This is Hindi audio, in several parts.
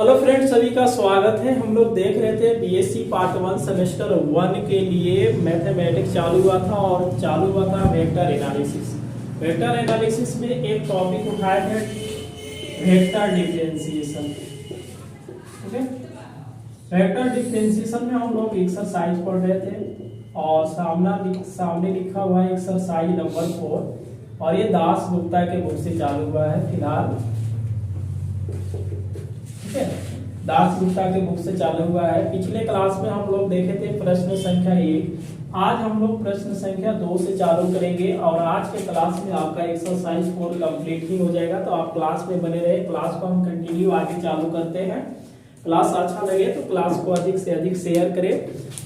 हेलो फ्रेंड्स, सभी का स्वागत है। हम लोग देख रहे थे बीएससी पार्ट 1 सेमेस्टर 1 के लिए मैथमेटिक्स चालू हुआ था और चालू हुआ था वेक्टर एनालिसिस। वेक्टर एनालिसिस में एक टॉपिक उठाया है वेक्टर डिफरेंशिएशन। ठीक है, वेक्टर डिफरेंशिएशन में हम लोग एक्सरसाइज पढ़ रहे थे और सामने लिखा हुआ है एक्सरसाइज नंबर 4 और ये दास गुप्ता के बुक से चालू हुआ है फिलहाल। दास गुप्ता के बुक से चालू हुआ है। पिछले क्लास में हम लोग देखे थे प्रश्न संख्या 1। आज हम लोग प्रश्न संख्या 2 से चालू करेंगे और आज के क्लास में आपका एक्सरसाइज 4 कंप्लीट ही हो जाएगा। तो आप क्लास में बने रहे। क्लास को हम कंटिन्यू आगे चालू करते हैं। क्लास अच्छा लगे तो क्लास को अधिक से अधिक शेयर करें।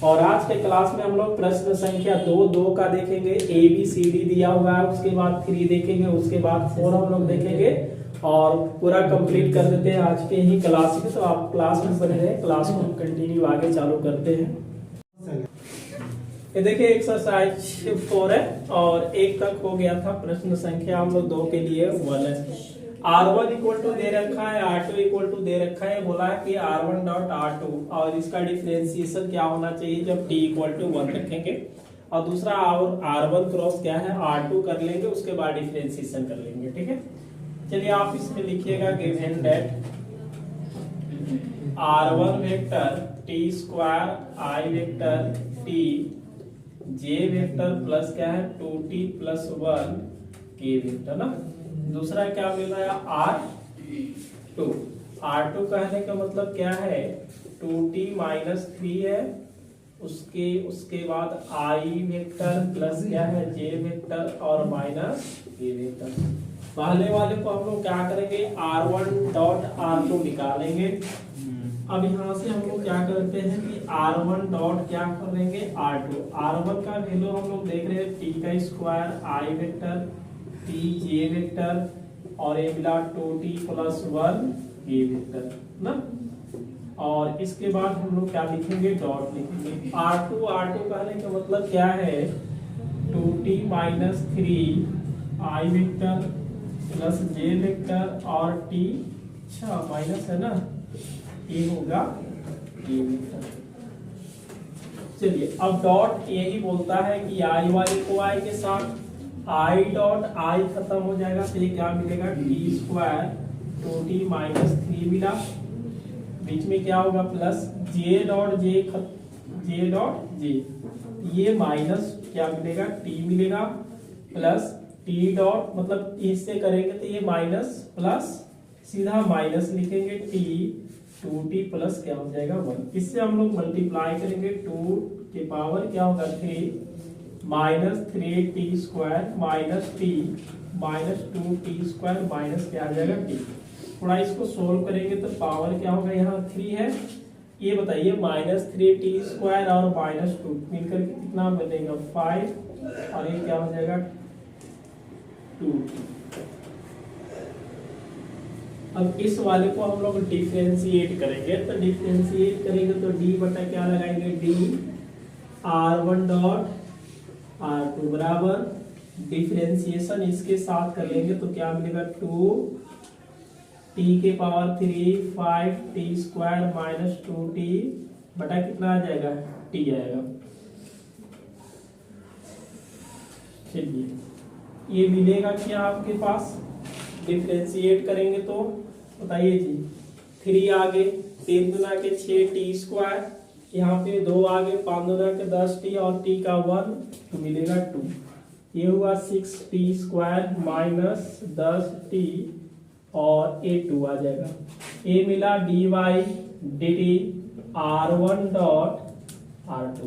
और आज के क्लास में हम लोग प्रश्न संख्या 2 का देखेंगे। ABCD दिया हुआ है, उसके बाद 3 देखेंगे, उसके बाद 4 हम लोग देखेंगे और पूरा कंप्लीट कर देते हैं आज के ही क्लास में। तो आप क्लास में बने रहे। क्लास को हम कंटिन्यू आगे चालू करते हैं। ये देखिए एक्सरसाइज 4 है और 1 तक हो गया था। प्रश्न संख्या हम लोग 2 के लिए 1 है। R1 इक्वल टू दे रखा है, R2 इक्वल टू दे रखा है। बोला है कि R1 डॉट R2 और इसका डिफरेंशिएशन क्या होना चाहिए जब t इक्वल टू 1 रखेंगे। और दूसरा और R1 क्रॉस क्या है R2 कर लेंगे, उसके बाद डिफरेंशिएशन कर लेंगे। ठीक है, चलिए आप इसमें लिखिएगा given that R1 vector t square I vector t j vector plus क्या है 2t प्लस 1 k वेक्टर ना। दूसरा क्या मिल रहा है R2। R2 कहने का मतलब क्या है 2t माइनस 3 है। उसके बाद I वेक्टर प्लस क्या है j वेक्टर और माइनस k वेक्टर। पहले वाले को हम लोग क्या करेंगे R1 डॉट R2 निकालेंगे। अब यहाँ से हम लोग क्या करते हैं कि R1 डॉट क्या कर लेंगे R2। R1 का वैल्यू हम लोग देख रहे हैं t का square I vector t j vector और ये मिला 2t प्लस 1 k वेक्टर ना। और इसके बाद हम लोग क्या लिखेंगे डॉट लिखेंगे। R2 कहने का मतलब क्या है 2t minus 3 I vector plus j vector और t अच्छा माइनस है ना, ये होगा k वेक्टर। चलिए अब डॉट यही बोलता है कि I वाले को I के साथ I डॉट I खत्म हो जाएगा तो ये क्या मिलेगा t स्क्वायर 2t माइनस 3 मिला। बीच में क्या होगा प्लस j डॉट j ये माइनस क्या मिलेगा t मिलेगा प्लस t डॉट मतलब इससे करेंगे तो ये माइनस प्लस सीधा माइनस लिखेंगे t 2t प्लस क्या हो जाएगा 1। इससे हम लोग मल्टीप्लाई करेंगे 2 के पावर क्या होगा 3 minus 3t square minus t minus 2t square minus क्या आ जाएगा t। थोड़ा इसको सोल्व करेंगे तो पावर क्या होगा यहाँ 3 है। ये बताइए माइनस 3t स्क्वायर और माइनस 2 मिलकर के कितना बनेगा 5 और ये क्या हो जाएगा 2t। अब इस वाले को हम लोग डिफरेंशिएट करेंगे तो डिफरेंशिएट करेंगे तो d बटा क्या लगाएंगे d R1 डॉट R2 बराबर डिफरेंशिएशन इसके साथ कर लेंगे तो क्या मिलेगा 2t के power 3 5t square minus 2t बटा कितना आ जाएगा t आएगा। चलिए ये मिलेगा क्या आपके पास डिफरेंशिएट करेंगे तो बताइए जी 3 आगे 3 दुना के 6t स्क्वायर यहाँ पे 2 आगे 5 दुना के 10t और t का 1 तो मिलेगा 2। ये हुआ 6t स्क्वायर माइनस 10t और ये 2 आ जाएगा। ये मिला dy dt R1 dot R2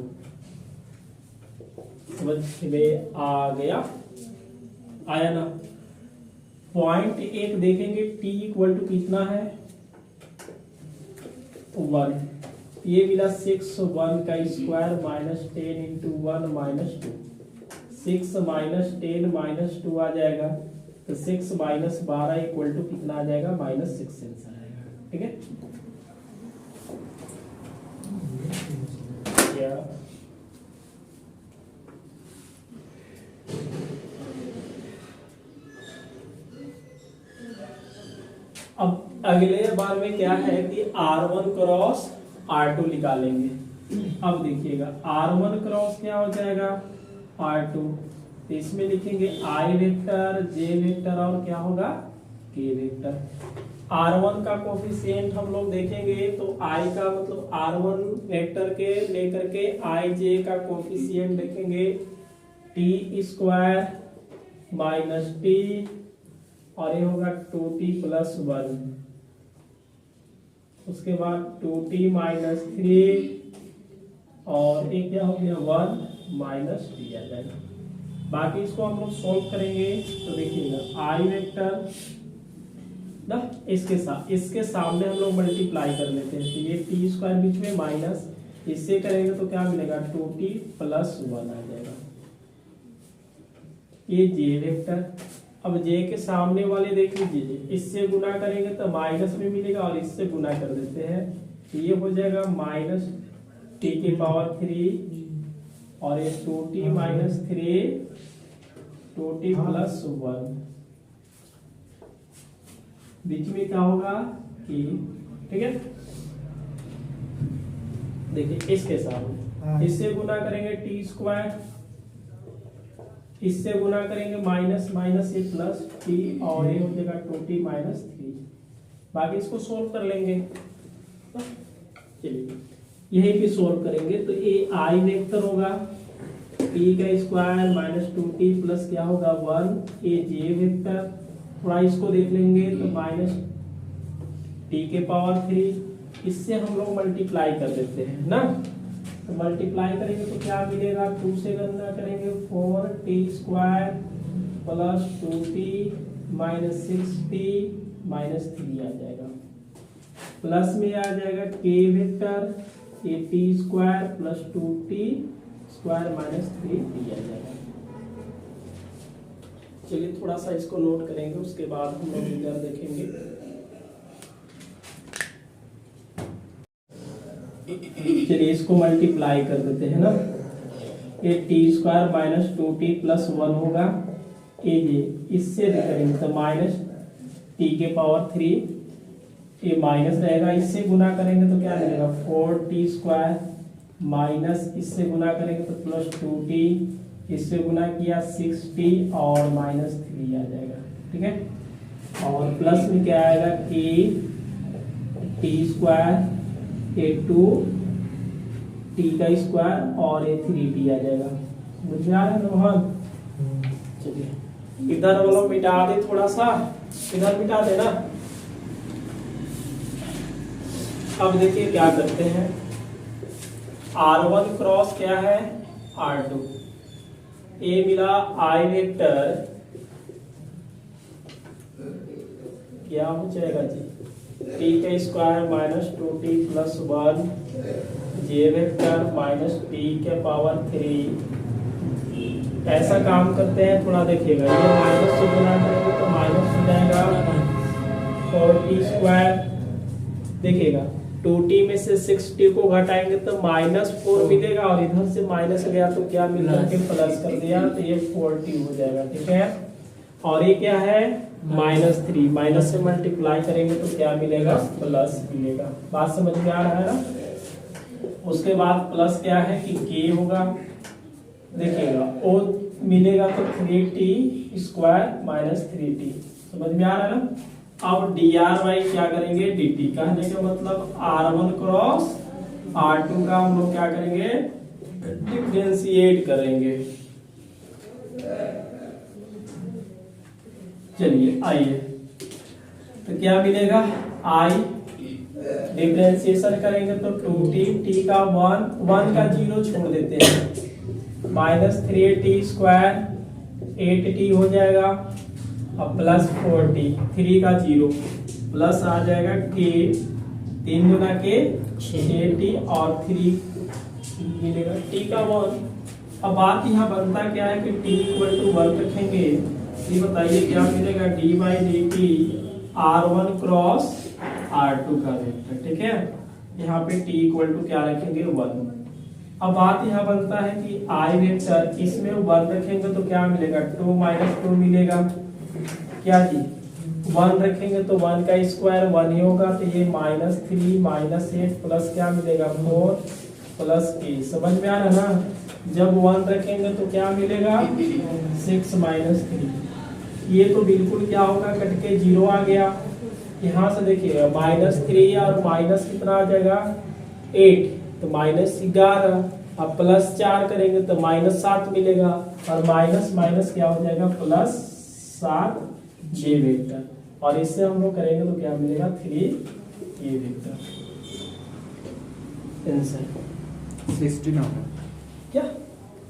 समझ में आ गया, आया ना। पॉइंट 1 देखेंगे t इक्वल टू कितना है 1। ये मिला 6 1 का square minus 10 into 1 minus 2 6 minus 10 minus 2 आ जाएगा तो 6 माइनस 12 इक्वल टू कितना आ जाएगा माइनस 6 आंसर आएगा। ठीक है क्या अब अगले बार में क्या है कि R1 क्रॉस R2 निकालेंगे। अब देखिएगा R1 क्रॉस क्या हो जाएगा R2, तो इसमें लिखेंगे I वेक्टर, J वेक्टर और क्या होगा K वेक्टर। R1 का कोफिशिएंट हम लोग देखेंगे तो I का मतलब R1 वेक्टर के लेकर के IJ का कोफिशिएंट देखेंगे T स्क्वायर माइनस T और ये होगा 2T प्लस 1, उसके बाद 2T माइनस 3 और एक क्या हो गया 1 माइनस T आ जाएगा। बाकी इसको हम लोग सॉल्व करेंगे तो देखिएगा I वेक्टर ना इसके सामने हम लोग मल्टीप्लाई कर लेते हैं, तो ये T स्क्वायर बीच में माइनस इससे करेंगे तो क्या मिलेगा 2T प्लस 1 आ जाएगा। ये J वेक्टर, अब J के सामने वाले देख लीजिए, इससे गुना करेंगे तो माइनस में मिलेगा और इससे गुना कर देते हैं तो ये हो जाएगा माइनस T के पावर 3 और ये 2T माइनस 3 2T प्लस 1, बीच में क्या होगा कि ठीक है। देखिए इसके सामने इससे गुना करेंगे T स्क्वायर, इससे गुना करेंगे माइनस माइनस ये प्लस T और ये हो जाएगा 2T माइनस 3। बाकी इसको सोल्व कर लेंगे, चलिए यही भी सोल्व करेंगे तो ये I वेक्टर होगा T का स्क्वायर माइनस 2T प्लस क्या होगा 1, ये J वेक्टर थोड़ा इसको देख लेंगे तो माइनस T के पावर 3, इससे हम लोग मल्टीप्लाई कर देते हैं ना, तो मल्टीप्लाई करेंगे तो क्या मिलेगा 2 से गणना करेंगे 4T square plus 2T minus 6T minus 3 आ जाएगा, प्लस में आ जाएगा K वेक्टर ये T square plus 2T square minus 3T आ जाएगा। चलिए थोड़ा सा इसको नोट करेंगे, उसके बाद हम लोग इधर देखेंगे। चलिए इसको मल्टीप्लाई कर देते हैं ना, ये T square minus 2T plus 1 होगा, ये इससे करेंगे तो माइनस T के पावर 3 ये माइनस रहेगा, इससे गुना करेंगे तो क्या मिलेगा 4T स्क्वायर माइनस इससे गुना करेंगे तो प्लस 2T, इससे गुना किया 6T और माइनस 3 आ जाएगा, ठीक है। और प्लस में क्या आएगा कि T स्क्वायर ये 2T का स्क्वायर और ये 3T आ जाएगा। मुझे आ रहा है मोहन, चलिए इधर वो लोग मिटा दे, थोड़ा सा इधर मिटा देना। अब देखिए क्या करते हैं, R1 क्रॉस क्या है R2, ए मिला I वेक्टर क्या हो जाएगा जी T का square minus 2T plus 1, J vector minus T के पावर 3। ऐसा काम करते हैं, थोड़ा देखिएगा, ये माइनस से गुना करेंगे तो माइनस हो जाएगा 4T स्क्वायर, देखिएगा 2T में से 6T को घटाएंगे तो माइनस 4 मिलेगा और इधर से माइनस गया तो क्या मिल के प्लस कर दिया तो ये 4T हो जाएगा, ठीक है। और ये क्या है माइनस 3, माइनस से मल्टीप्लाई करेंगे तो क्या मिलेगा प्लस मिलेगा। बात समझ में आ रहा है ना। उसके बाद प्लस क्या है कि K होगा, देखिएगा O मिलेगा तो 3T स्क्वायर माइनस 3T, समझ में आ रहा है ना। अब dr/, क्या करेंगे dt, कहने का मतलब R1 क्रॉस R2 का हम लोग क्या करेंगे डिफरेंशिएट करेंगे। चलिए आइए तो क्या मिलेगा I डिफरेंशिएशन करेंगे तो 2T, T का 1 का 0 छोड़ देते हैं, माइनस 3T स्क्वायर 8T हो जाएगा अब प्लस 4T, 3 का 0 प्लस आ जाएगा K, 3 गुना के 6T और 3 मिलेगा T का 1। अब बात यहाँ बनता क्या है कि T इक्वल टू 1 रखेंगे, ये बताइए क्या मिलेगा d/dt R1 क्रॉस R2 का वेक्टर, ठीक है। यहाँ पे T इक्वल टू क्या रखेंगे 1। अब बात यहाँ बनता है कि I वेक्टर इसमें 1 रखेंगे तो क्या मिलेगा 2 - 2 मिलेगा, क्या जी वन रखेंगे तो वन का स्क्वायर वन ही होगा, तो ये -3 -8 प्लस क्या मिलेगा 4 प्लस k। समझ में आ रहा है ना। जब वन रखेंगे तो क्या मिलेगा 6 -3। ये तो बिल्कुल क्या होगा, कट के 0 आ गया। यहाँ से देखिए -3 और माइनस कितना आ जाएगा 8, तो -11। अब +4 करेंगे तो -7 मिलेगा, और माइनस माइनस क्या हो जाएगा +7 j वेक्टर, और इससे हम लोग करेंगे तो क्या मिलेगा 3 a वेक्टर। आंसर 16 होगा क्या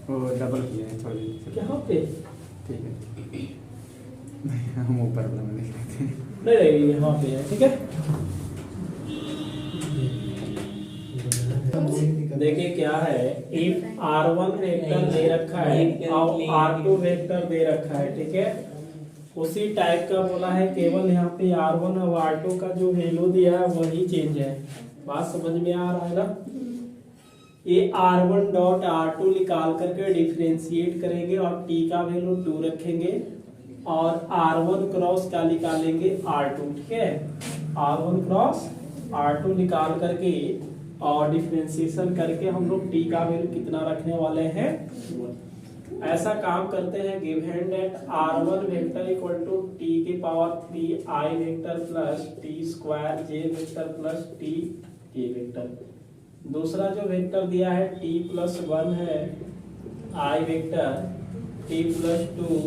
वो डबल किया है, सॉरी यहाँ पे ठीक है। हम ऊपर वाला में देख लेते हैं। नहीं यहाँ पे है, ठीक है। देखिए क्या है, इफ r1 वेक्टर दे रखा है और r2 वेक्टर दे रखा है, ठीक है। उसी टाइप का बोला है, केवल यहाँ पे r1 और r2 का जो वैल्यू दिया है वही चेंज है। बात समझ में आ रहा है ना। ये r1 डॉट r2 निकाल करके डिफरेंशिएट करेंगे और t का वैल्यू 2 रखेंगे, और r1 क्रॉस क्या निकालेंगे r2, ठीक है। r1 क्रॉस r2 निकाल करके और डिफरेंशिएशन करके हम लोग t का वैल्यू कितना रखने वाले हैं। ऐसा काम करते हैं, given that r1 vector equal to t के power 3 i vector plus t square j vector plus t k vector. दूसरा जो वेक्टर दिया है t प्लस 1 है i vector, t plus 2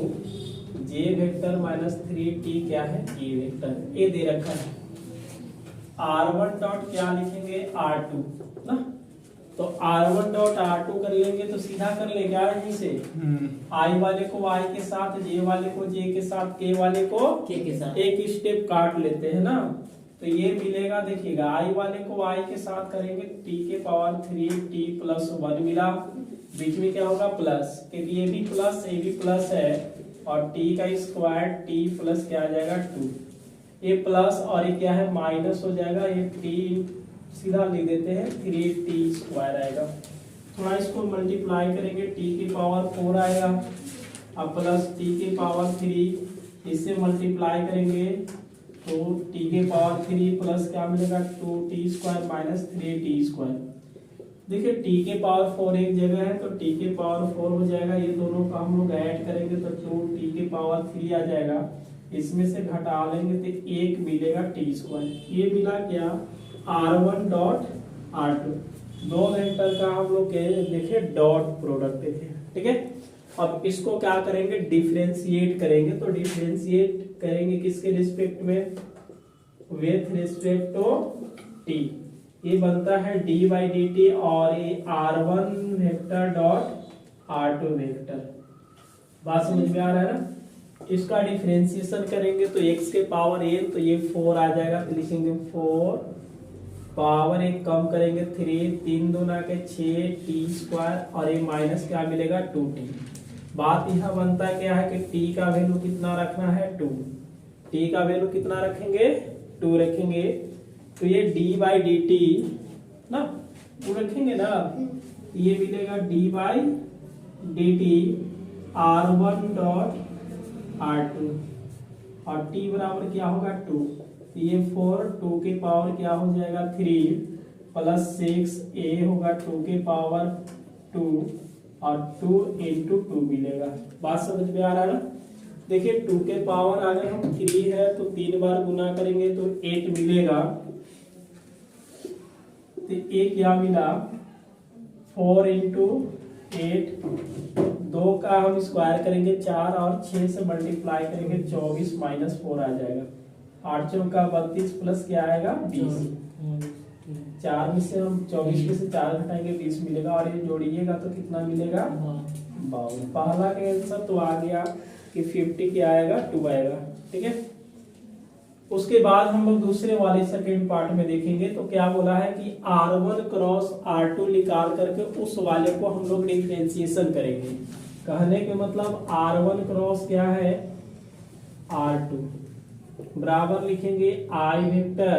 j vector minus 3t क्या है k वेक्टर। ये दे रखा है। r1 डॉट क्या लिखेंगे r2 ना, तो r1 डॉट r2 कर लेंगे तो सीधा कर ले क्या यहीं से, i वाले को y के साथ, j वाले को j के साथ, k वाले को k के साथ, एक स्टेप काट लेते हैं ना। तो ये मिलेगा, देखिएगा i वाले को y के साथ करेंगे t के पावर 3t प्लस 1 मिला, बीच में क्या होगा प्लस, क्योंकि ये भी प्लस ये भी प्लस है, और t का स्क्वायर t प्लस क्या आ जाएगा 2, ये प्लस और ये क्या है माइनस हो जाएगा, ये t सीधा लिख देते हैं 3t स्क्वायर आएगा। थोड़ा इसको मल्टीप्लाई करेंगे, t की पावर 4 आएगा, अब प्लस t की पावर 3, इससे मल्टीप्लाई करेंगे तो t के पावर 3 प्लस क्या मिलेगा 2t square minus 3t square. देखिए t के पावर 4 एक जगह है तो t के पावर 4 हो जाएगा, ये दोनों का हम लोग ऐड करेंगे तो 2t के पावर 3 आ जाएगा, इसमें से घटा लेंगे तो 1 मिलेगा t स्क्वायर। ये मिला क्या r1 डॉट r2, दो वेक्टर का हम लोग देखे डॉट प्रोडक्ट देखे, ठीक है। अब इसको क्या करेंगे डिफरेंशिएट करेंगे, तो डिफरेंशिएट करेंगे किसके रिस्पेक्ट में, विथ रिस्पेक्ट टू t। ये बनता है d बाई डी टी, और ये r1 vector dot r2 vector. बात समझ में आ रहा है ना। इसका डिफरेंशिएशन करेंगे तो x के पावर n, तो ये 4 आ जाएगा, तो लिखेंगे 4 पावर एक कम करेंगे 3, 3 दूना के 6 t स्क्वायर, और ये माइनस क्या मिलेगा 2t। बात यह बनता है क्या है कि t का वैल्यू कितना रखना है 2, t का वैल्यू कितना रखेंगे 2 रखेंगे, तो ये d बाई डी टी ना 2 रखेंगे ना, ये मिलेगा d by D T r1 dot r2, और t बराबर क्या होगा 2, ये 4 2 के पावर क्या हो जाएगा 3 प्लस 6 a होगा 2 के पावर 2, और 2 इंटू 2 मिलेगा। बात समझ में आ रहा है ना। देखिए 2 के पावर अगर हम 3 है तो 3 बार गुना करेंगे तो 8 मिलेगा, तो a क्या मिला 4 इंटू 8, 2 का हम स्क्वायर करेंगे 4, और 6 से मल्टीप्लाई करेंगे 24 माइनस 4 आ जाएगा, 8 चौका 32 प्लस क्या आएगा 20, 4 में से हम 24 में से 4 घटाएंगे 20 मिलेगा, और ये जोड़िएगा तो कितना मिलेगा 52। पहला का आंसर तो आ गया कि 50 क्या आएगा 2 आएगा, ठीक है। उसके बाद हम लोग दूसरे वाले सेकेंड पार्ट में देखेंगे, तो क्या बोला है कि r1 क्रॉस r2 निकाल करके उस वाले को हम लोग डिफरेंशिएशन करेंगे। कहने के मतलब r1 क्रॉस क्या है r2 बराबर लिखेंगे i वेक्टर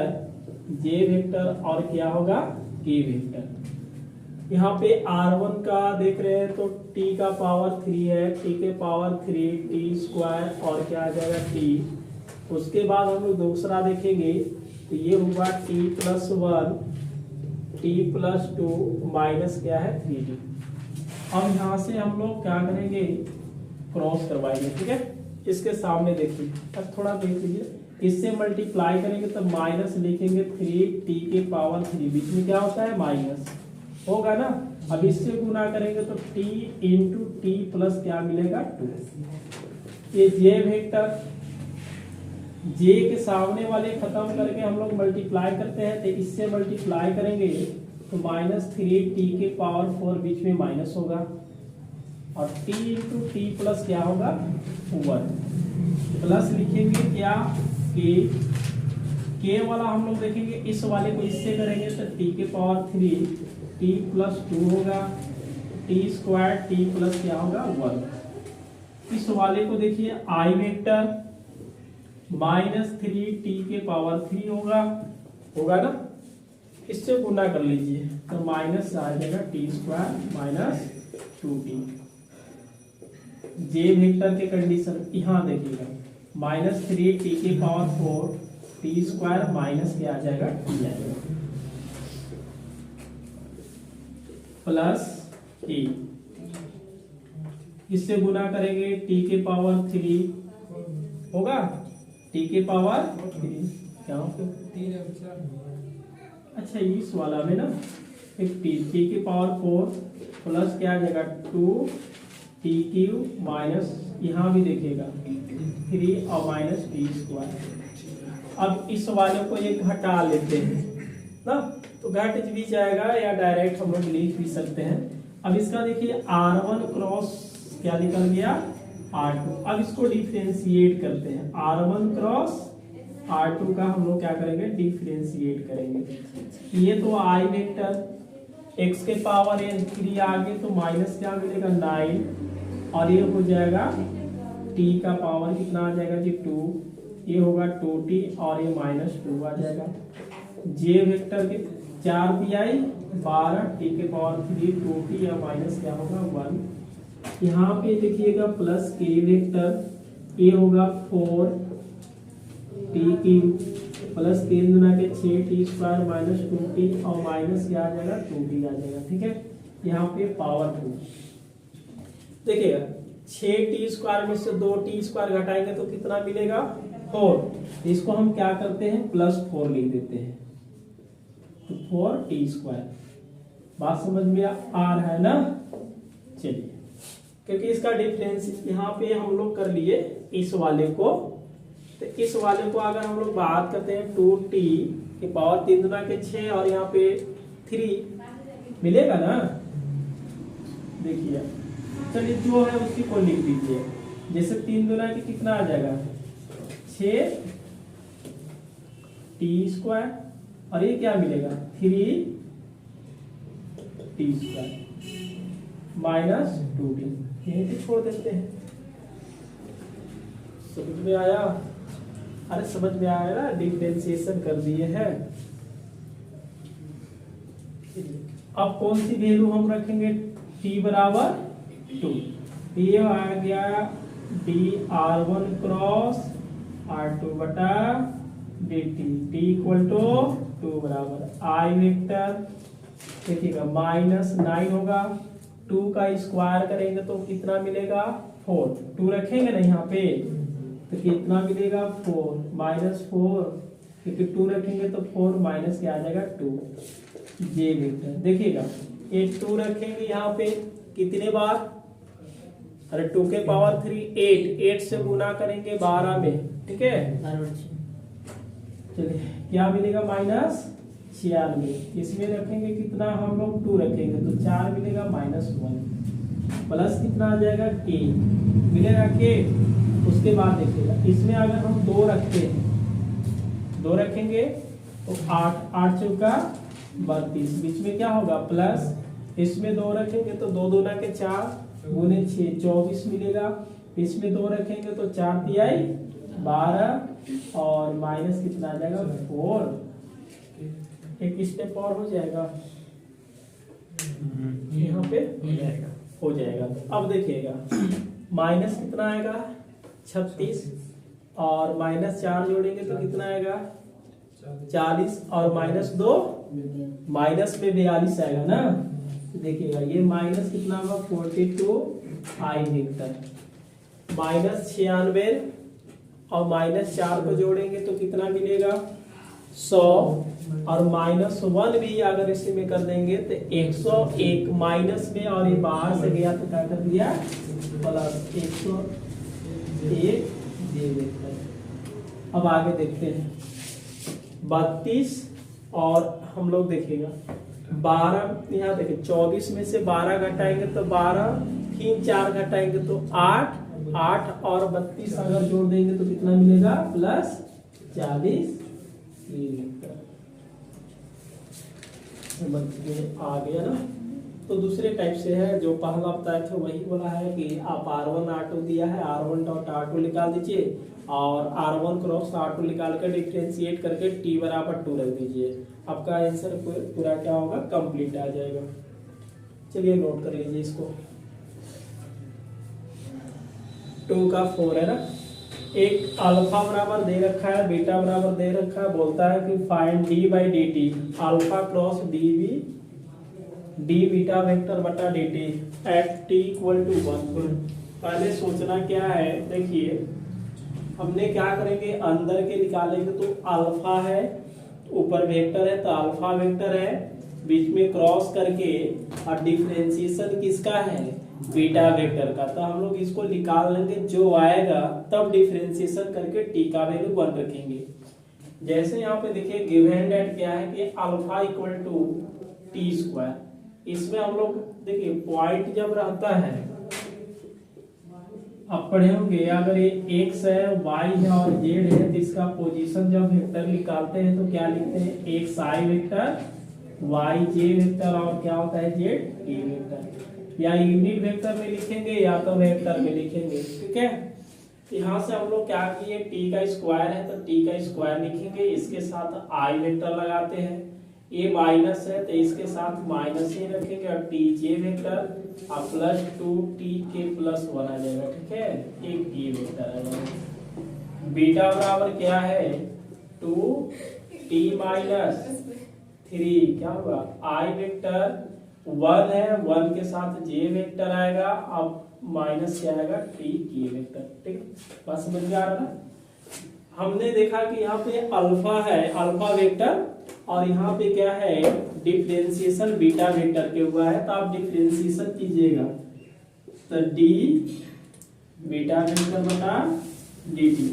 j वेक्टर और क्या होगा k वेक्टर। यहाँ पे r1 का देख रहे हैं तो t का पावर 3 है, t के पावर 3 t स्क्वायर और क्या आ जाएगा t, उसके बाद हम लोग दूसरा देखेंगे तो ये होगा t plus 1 t plus 2 minus क्या है 3t। अब यहाँ से हम लोग क्या करेंगे, क्रॉस करवाएंगे, ठीक है। इसके सामने देखिए, अब थोड़ा देख लीजिए, इससे मल्टीप्लाई करेंगे तो माइनस लिखेंगे 3t के पावर 3, बीच में क्या होता है माइनस होगा ना। अब इससे गुना करेंगे तो t इंटू टी प्लस क्या मिलेगा 2। ये जे वेक्टर, जे के सामने वाले खत्म करके हम लोग मल्टीप्लाई करते हैं, तो इससे मल्टीप्लाई करेंगे तो माइनस 3t के पावर 4, बीच में माइनस होगा, और t इंटू टी प्लस क्या होगा 1, प्लस लिखेंगे क्या के वाला हम लोग देखेंगे, इस वाले को इससे करेंगे तो t के पावर 3 t प्लस 2 होगा, t स्क्वायर t प्लस क्या होगा 1। इस वाले को देखिए i वेक्टर माइनस 3t के पावर 3 होगा ना, इससे गुना कर लीजिए तो माइनस आ जाएगा t स्क्वायर माइनस 2t। जे वेक्टर के कंडीशन यहाँ देखिएगा, माइनस 3t के पावर 4 t स्क्वायर माइनस क्या आ जाएगा t आ जाएगा, प्लस t, इससे गुना करेंगे t के पावर 3 होगा, t के पावर 3 क्या होगा, अच्छा इस वाला में ना एक t के पावर 4 प्लस क्या आ जाएगा 2t³ माइनस, यहाँ भी देखिएगा 3 और माइनस t स्क्वायर। अब इस वाले को एक हटा लेते हैं ना, तो घट भी जाएगा या डायरेक्ट हम लोग लिख भी सकते हैं। अब इसका देखिए r1 क्रॉस क्या निकल गया r2। अब इसको डिफरेंशिएट करते हैं, r1 क्रॉस r2 का हम लोग क्या करेंगे डिफरेंशिएट करेंगे। ये तो i वेक्टर x के पावर n 3 आगे तो माइनस क्या मिलेगा 9, और ये हो जाएगा t का पावर कितना आ जाएगा जी 2, ये होगा 2t और ये माइनस 2 आ जाएगा। जे वेक्टर के 4 pi 12 t के पावर 3 2t या माइनस क्या होगा 1। यहाँ पे देखिएगा प्लस k वेक्टर, ये होगा 4t³ प्लस 3 गुना के 6t स्क्वायर माइनस 2t और माइनस क्या आ जाएगा 2t आ जाएगा, ठीक है। यहाँ पे पावर 2 देखिएगा, 6t स्क्वायर में से 2t स्क्वायर घटाएंगे तो कितना मिलेगा 4। इसको हम क्या करते हैं प्लस 4 लिख देते हैं, तो 4t स्क्वायर। बात समझ में आ रहा है ना। चलिए, क्योंकि इसका डिफरेंस यहाँ पे हम लोग कर लिए इस वाले को, तो इस वाले को अगर हम लोग बात करते हैं 2t के पावर 3 गुना के 6 और यहाँ पे 3 मिलेगा ना। देखिए चलिए जो है उसी को लिख दीजिए, जैसे 3 गुना के कितना आ जाएगा 6t स्क्वायर, और ये क्या मिलेगा 3t स्क्वायर माइनस 2t, यहीं पे छोड़ देते हैं। समझ में आया? अरे समझ में आया ना, डिफरेंशिएशन कर दिए हैं। अब कौन सी वैल्यू हम रखेंगे t बराबर 2, ये आ गया dr1 क्रॉस r2 बटा dt, t इक्वल टू 2 बराबर i वेक्टर देखिएगा माइनस 9 होगा, 2 का स्क्वायर करेंगे तो कितना मिलेगा 4, 2 रखेंगे ना यहाँ पे तो कितना मिलेगा 4 माइनस 4, क्योंकि 2 रखेंगे तो 4 माइनस क्या आ जाएगा 2। जे वेक्टर देखिएगा, ये 2 रखेंगे यहाँ पे कितने बार, अरे 2 के पावर 3 8 से गुना करेंगे 12 में, ठीक है। चलिए क्या मिलेगा माइनस 96, इसमें रखेंगे कितना हम लोग 2 रखेंगे तो 4 मिलेगा माइनस 1, प्लस कितना आ जाएगा k मिलेगा k। उसके बाद देखिएगा इसमें अगर हम 2 रखते हैं, 2 रखेंगे तो 8 चौका 32, बीच में क्या होगा प्लस, इसमें 2 रखेंगे तो 2 दूना के 4 गुने 6 24 मिलेगा, इसमें 2 रखेंगे तो 4 तिहाई 12 और माइनस कितना आ जाएगा 4, एक स्टेप और हो जाएगा यहाँ पे हो जाएगा। तो अब देखिएगा माइनस कितना आएगा 36, और -4 जोड़ेंगे तो कितना आएगा 40 और -2 माइनस में 42 आएगा ना। देखिएगा ये माइनस कितना होगा 42 आई वेक्टर -96 और -4 को जोड़ेंगे तो कितना मिलेगा 100 और -1 भी अगर इसी में कर देंगे तो 101 माइनस में और ये बाहर से गया तो क्या कर दिया प्लस 101 जे वेक्टर। अब आगे देखते हैं 32 और हम लोग देखेगा 12 यहाँ देखिए 24 में से 12 घटाएंगे तो 12 फिर 4 घटाएंगे तो 8 और 32 अगर जोड़ देंगे तो कितना मिलेगा प्लस 40 आ गया ना। तो दूसरे टाइप से है जो पहला बताया था वही बोला है कि आप R1 R2 दिया है R1 डॉट R2 निकाल दीजिए और R1 क्रॉस R2 निकाल कर डिफरेंशिएट करके t बराबर 2 रख दीजिए। आपका आंसर पूरा क्या होगा कंप्लीट आ जाएगा। चलिए नोट कर लीजिए इसको 2 का 4 है ना। एक अल्फा बराबर दे रखा है बीटा बराबर दे रखा है बोलता है कि find d by D t alpha cross d beta vector बटा d t at t equal to 1। पहले सोचना क्या है देखिए हमने क्या करेंगे अंदर के निकालेंगे तो अल्फा है ऊपर वेक्टर है तो अल्फा वेक्टर है बीच में क्रॉस करके और डिफरेंशिएशन किसका है बीटा वेक्टर का। तो हम लोग इसको निकाल लेंगे जो आएगा तब डिफरेंशिएशन करके t का वैल्यू 1 रखेंगे। जैसे यहाँ पे देखिए गिवन दैट क्या है कि alpha equal to T square. इसमें हम लोग देखिए पॉइंट जब रहता है अब पढ़े होंगे अगर ये x है y है और z है तो इसका पोजीशन जब वेक्टर निकालते हैं तो क्या लिखते हैं x i vector y j vector और क्या होता है z k वेक्टर। या यूनिट वेक्टर में लिखेंगे या तो वेक्टर में लिखेंगे ठीक है। यहाँ से हम लोग क्या किए t का स्क्वायर है तो t का स्क्वायर लिखेंगे इसके साथ i वेक्टर लगाते हैं ये माइनस है तो इसके साथ माइनस ही रखेंगे और टी जे वेक्टर और प्लस 2t के प्लस 1 आ जाएगा ठीक है एक ये वेक्टर आ जाएगा। बीटा बराबर क्या है 2t माइनस 3 क्या होगा i वेक्टर 1 है 1 के साथ j वेक्टर आएगा अब माइनस क्या आएगा t के वेक्टर ठीक बस समझ में आ रहा ना। हमने देखा कि यहाँ पे अल्फा है अल्फा वेक्टर और यहाँ पे क्या है डिफरेंशिएशन बीटा वेक्टर के हुआ है तो आप डिफरेंशिएशन कीजिएगा तो d बीटा वेक्टर बटा dt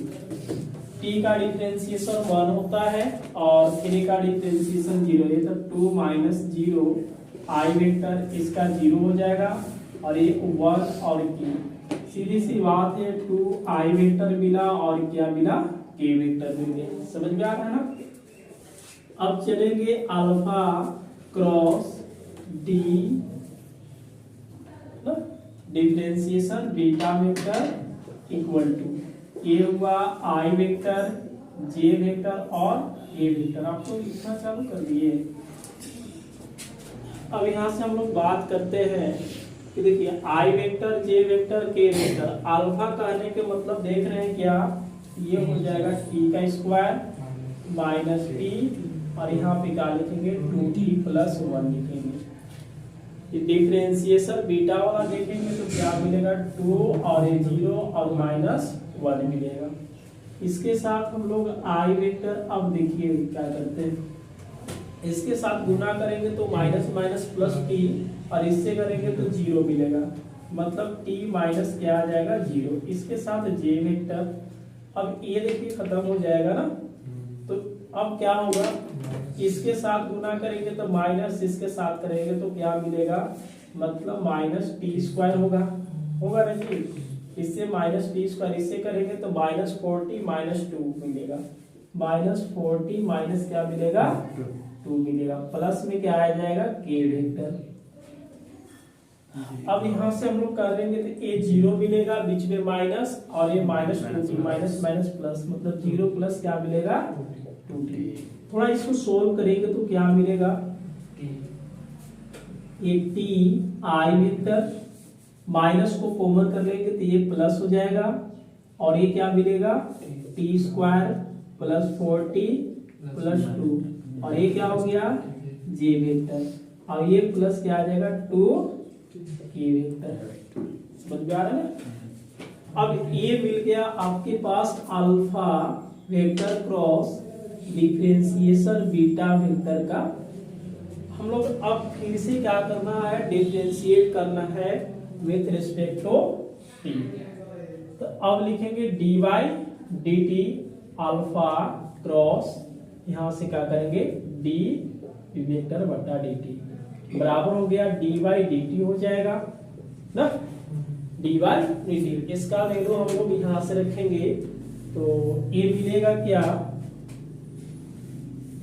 t का डिफरेंशिएशन 1 होता है और 3 का डिफरेंशिएशन 0 है तो 2 माइनस 0 i वेक्टर इसका 0 हो जाएगा और ये 1 और k सीधी सी बात है 2 i वेक्टर मिला और क्या मिला k वेक्टर मिल गया। समझ में आ रहा है ना। अब चलेंगे alpha cross D differentiation beta vector equal to ये हुआ आई वेक्टर जे वेक्टर और ए वेक्टर। आपको लिखना चालू कर दिए। अब यहाँ से हम लोग बात करते हैं कि देखिए आई वेक्टर जे वेक्टर के वेक्टर अल्फा कहने के मतलब देख रहे हैं क्या ये हो जाएगा टी का स्क्वायर माइनस टी और यहाँ पे क्या लिखेंगे 2t प्लस 1 लिखेंगे। डिफरेंशिएशन बीटा वाला देखेंगे तो क्या मिलेगा 2 और ये 0 और माइनस 1 मिलेगा। इसके साथ हम लोग i वेक्टर अब देखिए क्या करते हैं इसके साथ गुना करेंगे तो माइनस माइनस प्लस t और इससे करेंगे तो 0 मिलेगा मतलब t माइनस क्या आ जाएगा 0। इसके साथ j वेक्टर अब ये देखिए खत्म हो जाएगा ना तो अब क्या होगा इसके साथ गुना करेंगे तो माइनस इसके साथ करेंगे तो क्या मिलेगा मतलब माइनस टी स्क्वायर होगा ना जी। इससे माइनस टी स्क्वायर इससे करेंगे तो माइनस 40 माइनस 2 मिलेगा माइनस 40 माइनस क्या मिलेगा 2 मिलेगा प्लस में क्या आ जाएगा के वेक्टर। अब यहाँ से हम लोग करेंगे तो ये 0 मिलेगा बीच में माइनस और ये minus 2t minus minus plus मतलब 0 प्लस क्या मिलेगा 2t। थोड़ा इसको सोल्व करेंगे तो क्या मिलेगा ये t i वेक्टर माइनस को कॉमन कर लेंगे तो ये प्लस हो जाएगा और ये क्या मिलेगा T square plus 4t plus 2, और ये क्या हो गया जे वेक्टर, और ये प्लस क्या आ जाएगा 2 के वेक्टर। समझ में आ रहा है ना। अब ये मिल गया आपके पास alpha vector cross differentiation beta vector का। हम लोग अब फिर से क्या करना है, डिफरेंशिएट करना है विथ रिस्पेक्ट टू टी। तो अब लिखेंगे dy dt अल्फा क्रॉस, यहां से क्या करेंगे डी वेक्टर बटा dt बराबर हो गया dy dt हो जाएगा ना, dy dt। इसका वैल्यू हम लोग यहां से रखेंगे तो ये मिलेगा क्या,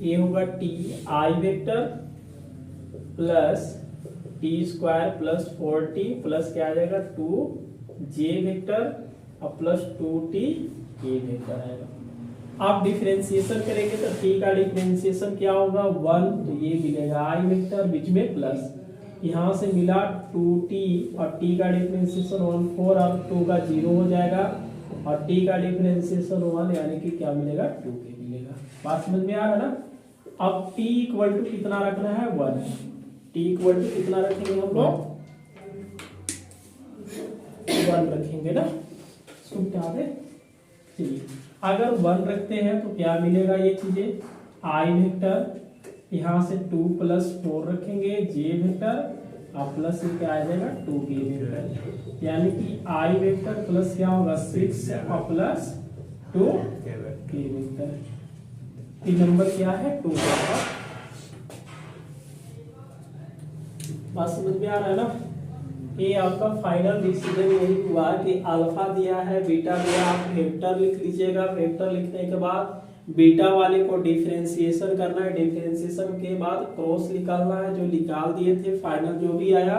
ये होगा T I vector plus T square plus 4t plus क्या आ जाएगा 2 जे वेक्टर और प्लस 2t के वेक्टर आएगा। आप डिफरेंशिएशन करेंगे तो t का डिफरेंशिएशन क्या होगा 1, तो ये मिलेगा i वेक्टर बीच में प्लस, यहाँ से मिला 2t और t का डिफरेंशिएशन 1 4 और 2 का 0 हो जाएगा, और t का डिफरेंशिएशन 1 यानी कि क्या मिलेगा 2 के मिलेगा। बात समझ में आ रहा है ना। अब t इक्वल टू कितना रखना है 1, t इक्वल टू कितना रखेंगे हम लोग 1 रखेंगे ना, इसको मिटा दे। चलिए अगर 1 रखते हैं तो क्या मिलेगा, ये चीजें i वेक्टर यहाँ से 2 प्लस 4 रखेंगे जे वेक्टर और प्लस क्या आ जाएगा 2 के वेक्टर, यानी कि i वेक्टर प्लस क्या होगा 6 और प्लस 2 के वेक्टर। ये नंबर क्या है 2 का। बात समझ में आ रहा है ना। ये आपका फाइनल डिसीजन यही हुआ कि अल्फा दिया है बीटा दिया, आप वेक्टर लिख लीजिएगा। वेक्टर लिखने के बाद बीटा वाले को डिफरेंशिएशन करना है, डिफरेंशिएशन के बाद क्रॉस निकालना है, जो निकाल दिए थे फाइनल जो भी आया।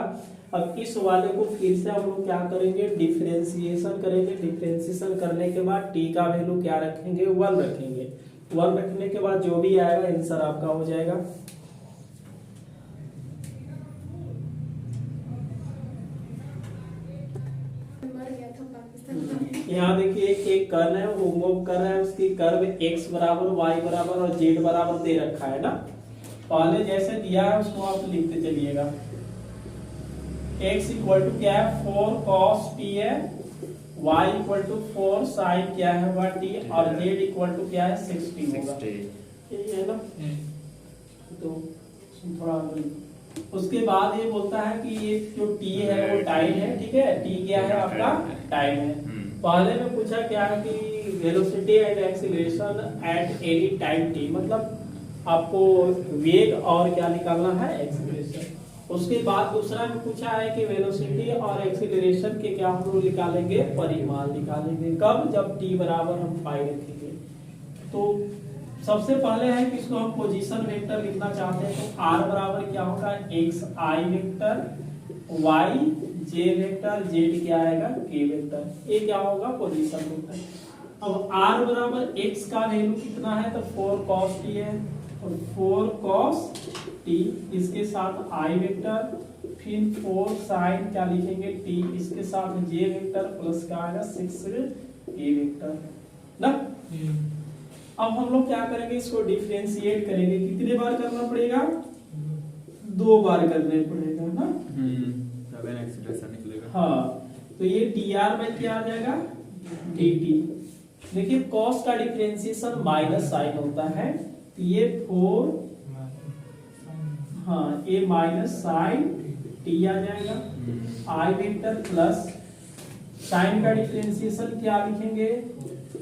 अब इस वाले को फिर से हम लोग क्या करेंगे डिफरेंशिएशन करेंगे। डिफरेंशिएशन करने के बाद टी का वैल्यू क्या रखेंगे 1 रखेंगे। 1 रखने के बाद जो भी आएगा आंसर आपका हो जाएगा। यहाँ देखिए एक कर्व है, वो मूव कर रहा है, उसकी कर्व x बराबर y बराबर और z बराबर दे रखा है ना। पहले जैसे दिया है उसको आप लिखते चलिएगा। x इक्वल टू क्या है 4 cos t है, y इक्वल टू 4 sin क्या है होगा t, और z इक्वल टू क्या है 60 होगा, यही है ना। तो थोड़ा उसके बाद ये बोलता है कि ये जो t है वो टाइम है, ठीक है। t क्या है आपका टाइम है। पहले में पूछा क्या है कि velocity and acceleration at any time t, मतलब आपको वेग और क्या निकालना है एक्सीलरेशन। उसके बाद दूसरा में पूछा है कि वेलोसिटी और एक्सीलरेशन के क्या हम लोग निकालेंगे परिमाण निकालेंगे, कब, जब t बराबर हम पाई रखेंगे। तो सबसे पहले है कि इसको हम पोजीशन वेक्टर लिखना चाहते हैं तो r बराबर क्या होगा x i vector, y j vector, z क्या आएगा k वेक्टर, ये क्या होगा पोजीशन वेक्टर। अब r बराबर x का वैल्यू कितना है तो 4 cos t है, और 4 cos t इसके साथ i वेक्टर, फिर 4 sin क्या लिखेंगे t इसके साथ j वेक्टर प्लस क्या आएगा 6 k वेक्टर ना। अब हम लोग क्या करेंगे इसको डिफरेंशिएट करेंगे। कितने बार करना पड़ेगा 2 बार करने पड़ेगा ना। हाँ तो ये dr बाई क्या आ जाएगा dt। देखिए cos का डिफरेंशिएशन माइनस साइन होता है, तो ये 4 हाँ ये माइनस साइन t आ जाएगा, i वेक्टर प्लस साइन का डिफरेंशिएशन क्या लिखेंगे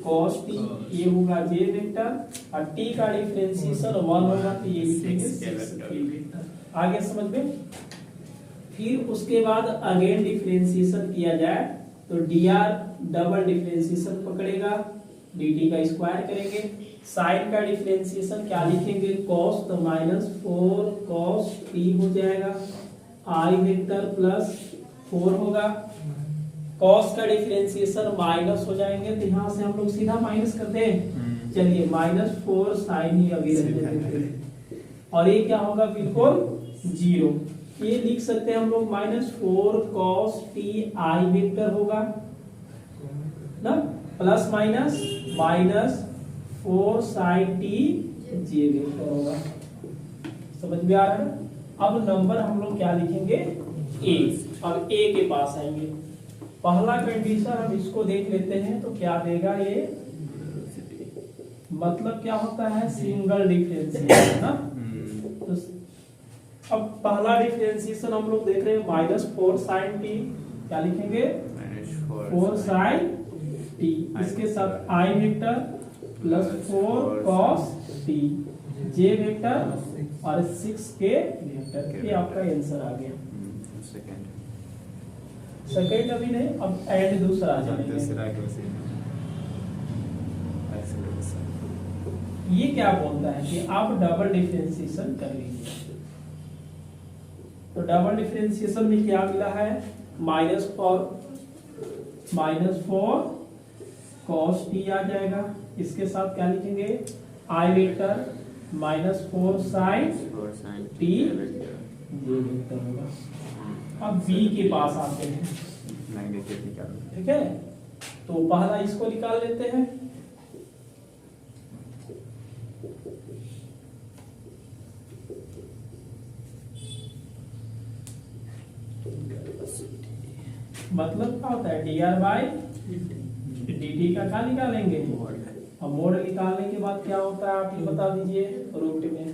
cos t, ये होगा j वेक्टर, और t का डिफरेंशिएशन 1 होगा तो ये लिखेंगे 6 k वेक्टर। आगे समझ में। फिर उसके बाद अगेन डिफरेंशिएशन किया जाए तो dr डबल डिफरेंशिएशन पकड़ेगा, dt का स्क्वायर करेंगे। साइन का डिफरेंशिएशन क्या लिखेंगे cos, तो -4 cos t हो जाएगा, i वेक्टर प्लस 4 होगा। cos का डिफरेंशिएशन माइनस हो जाएंगे तो यहाँ से हम लोग सीधा माइनस करते हैं। चलिए -4 sin ही अभी रहते हैं, और ये क्या होगा बिल्कुल 0। ये लिख सकते हैं हम लोग -4 cos t i वेक्टर होगा ना। Plus minus minus 4 sine t जे वेक्टर होगा। समझ में आ रहा है? अब नंबर हम लोग क्या लिखेंगे? ए। अब ए के पास आएंगे। पहला कंडीशन हम इसको देख लेते हैं तो क्या देगा ये, मतलब क्या होता है? सिंगल डिफरेंशिएशन ना। तो अब पहला डिफरेंशिएशन हम लोग देख रहे हैं -4 साइन टी, क्या लिखेंगे? 4 साइन टी, इसके साथ आई वेक्टर प्लस 4 कॉस टी जे वेक्टर और 6 के वेक्टर। ये आपका आंसर आ गया। सेकंड अभी नहीं, अब एंड दूसरा आ जाएगा। ये क्या बोलता है कि आप डबल डिफरेंशिएशन कर लीजिए। तो डबल डिफरेंशिएशन में क्या मिला है? -4 cos t आ जाएगा। इसके साथ क्या लिखेंगे? आई वेक्टर -4 sin t ये वेक्टर होगा। अब b के पास आते हैं, ठीक है? तो पहला इसको निकाल लेते हैं। मतलब क्या होता है? dr/dt का क्या निकालेंगे? अब मोड निकालने के बाद क्या होता है आप ये बता दीजिए रूट में।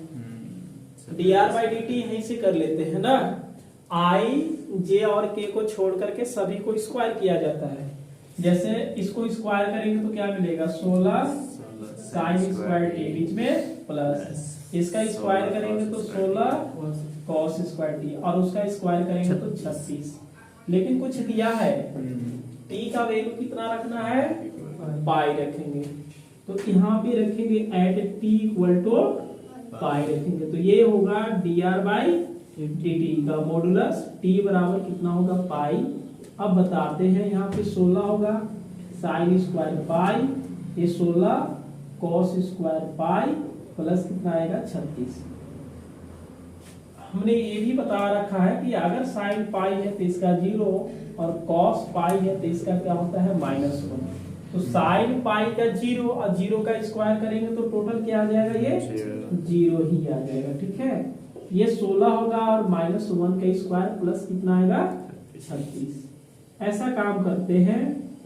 dr/dt यहीं से कर लेते हैं ना। i j और k को छोड़ करके सभी को स्क्वायर किया जाता है। जैसे इसको स्क्वायर करेंगे तो क्या मिलेगा? 16 साइन स्क्वायर टी, बीच में प्लस, इसका स्क्वायर करेंगे तो 16 कॉस स्क्वायर टी, और उसका स्क्वायर करेंगे तो 36। लेकिन कुछ दिया है, टी का वैल्यू कितना रखना है? पाई रखेंगे। तो यहाँ पे रखेंगे एट टी इक्वल टू पाई रखेंगे। तो ये होगा dr/dt का मॉडुलस टी बराबर कितना होगा? पाई। अब बताते हैं, यहाँ पे 16 होगा साइन स्क्वायर पाई, ये 16 कॉस स्क्वायर पाई प्लस कितना आएगा? 36। हमने ये भी बता रखा है कि अगर साइन पाई है तो इसका 0 और कॉस पाई है तो इसका क्या होता है? -1। तो साइन पाई का 0 और 0 का स्क्वायर करेंगे तो टोटल क्या आ जाएगा? ये 0 ही आ जाएगा, ठीक है? ये 16 होगा और -1 का स्क्वायर प्लस कितना आएगा? 36। ऐसा काम करते हैं,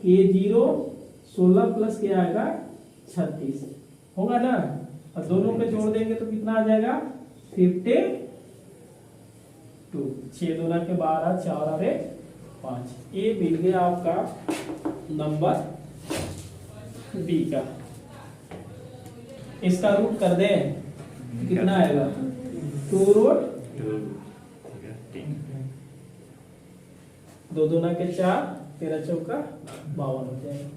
ये 0 16 प्लस क्या आएगा? 36 होगा ना। और दोनों पे जोड़ देंगे तो कितना आ जाएगा? 52। 6 दूना के 12, 4 और 1 5। ये मिल गया आपका नंबर बी का। इसका रूट कर दें कितना आएगा? 2 रूट 2 दूना के 4, 13 चौका 52 हो जाएगा।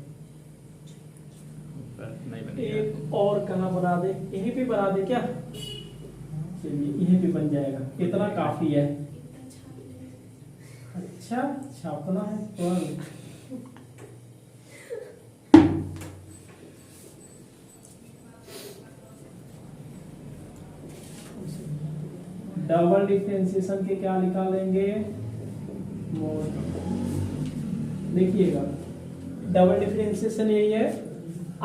एक और कहाँ बना दे? यहीं पे बना दे क्या? चलिए यहीं पे बन जाएगा, इतना काफी है। अच्छा छापना है तो डबल डिफरेंशिएशन के क्या निकालेंगे? देखिएगा डबल डिफरेंशिएशन यही है,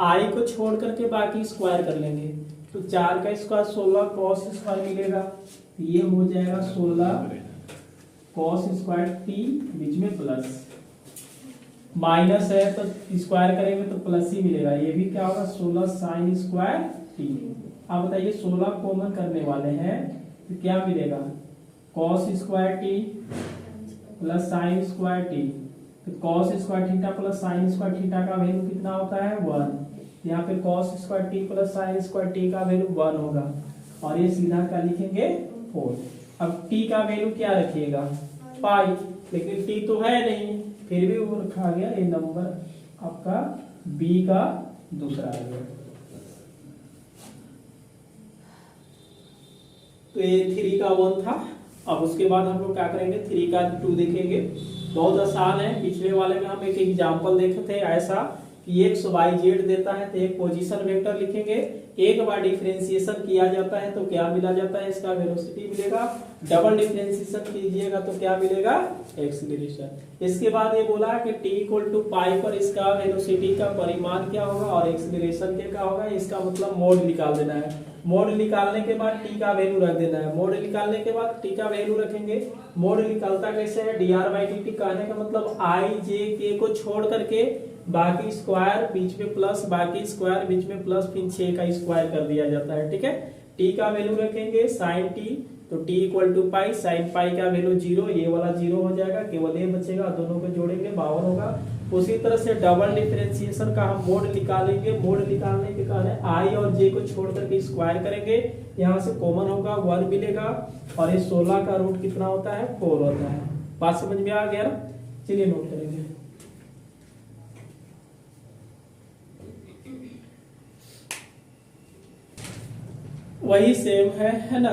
आई को छोड़ करके बाकी स्क्वायर कर लेंगे। तो 4 का स्क्वायर 16 कॉस स्क्वायर मिलेगा, ये हो जाएगा 16 कॉस स्क्वायर टी, बीच में प्लस, माइनस है तो स्क्वायर करेंगे तो प्लस ही मिलेगा। ये भी क्या होगा? 16 साइन स्क्वायर टी। अब बताइए 16 कॉमन करने वाले हैं तो क्या मिलेगा? Cos square t plus sine square t. तो cos square theta plus sine square theta का वैल्यू कितना होता है? 1। यहाँ पे cos square t plus sine square t का वैल्यू 1 होगा, और ये सीधा क्या लिखेंगे? 4। अब टी का वैल्यू क्या रखिएगा? पाई, लेकिन टी तो है नहीं, फिर भी वो रखा गया। ये नंबर आपका बी का दूसरा आ गया। तो ये 3 का 1 था। अब उसके बाद हम लोग क्या करेंगे? 3 का 2 देखेंगे। बहुत आसान है। पिछले वाले में हम एक एग्जाम्पल देखे थे ऐसा कि एक्स वाई जेड देता है तो एक पोजीशन वेक्टर लिखेंगे, एक बार डिफरेंशिएशन किया जाता है तो क्या मिला जाता है, इसका वेलोसिटी मिलेगा, डबल डिफरेंशिएशन कीजिएगा तो क्या मिलेगा, एक्सीलरेशन। इसके बाद ये बोला कि t इक्वल टू पाई पर इसका वेलोसिटी का परिमाण क्या होगा और एक्सीलरेशन क्या होगा, इसका मतलब मोड निकाल देना है। मोड निकालने के बाद t का वैल्यू रख देना है, मोड निकालने के बाद t का वैल्यू रखेंगे। मोड निकलता कैसे है, dr/dt कहने का मतलब i j k को छोड़ करके बाकी स्क्वायर बीच में प्लस, बाकी स्क्वायर बीच में प्लस, फिर 6 का स्क्वायर कर दिया जाता है। ठीक है, t का वैल्यू रखेंगे sin t, तो t equal to pi, sine pi का वैल्यू 0, ये वाला 0 हो जाएगा, केवल ये बचेगा, दोनों को जोड़ेंगे 52 होगा। उसी तरह से डबल डिफरेंशिएशन का हम मोड निकालेंगे, मोड निकालने के कारण i और j को छोड़ करके स्क्वायर करेंगे, यहाँ से कॉमन होगा 1 मिलेगा, और ये 16 का रूट कितना होता है, 4 होता है। बात समझ में आ गया ना, चलिए नोट करेंगे। वही सेम है ना,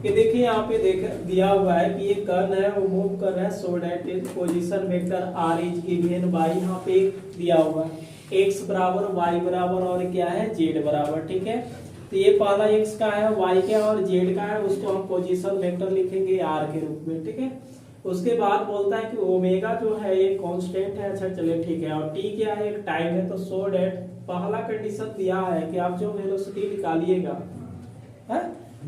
कि देखिए यहाँ पे दिया हुआ है कि ये कण है वो मूव कर रहा है, so that is position vector r is given by, यहाँ पे दिया हुआ है x बराबर y बराबर और क्या है z बराबर। ठीक है, तो ये पहला x का है, y का और z का है, उसको हम पोजीशन वेक्टर लिखेंगे r के रूप में। ठीक है, उसके बाद बोलता है कि ओमेगा जो है ये कांस्टेंट है। अच्छा चलिए ठीक है, और t क्या है, एक टाइम है, तो सो दैट पहला कंडीशन दिया है कि आप जो वेलोसिटी निकालिएगा है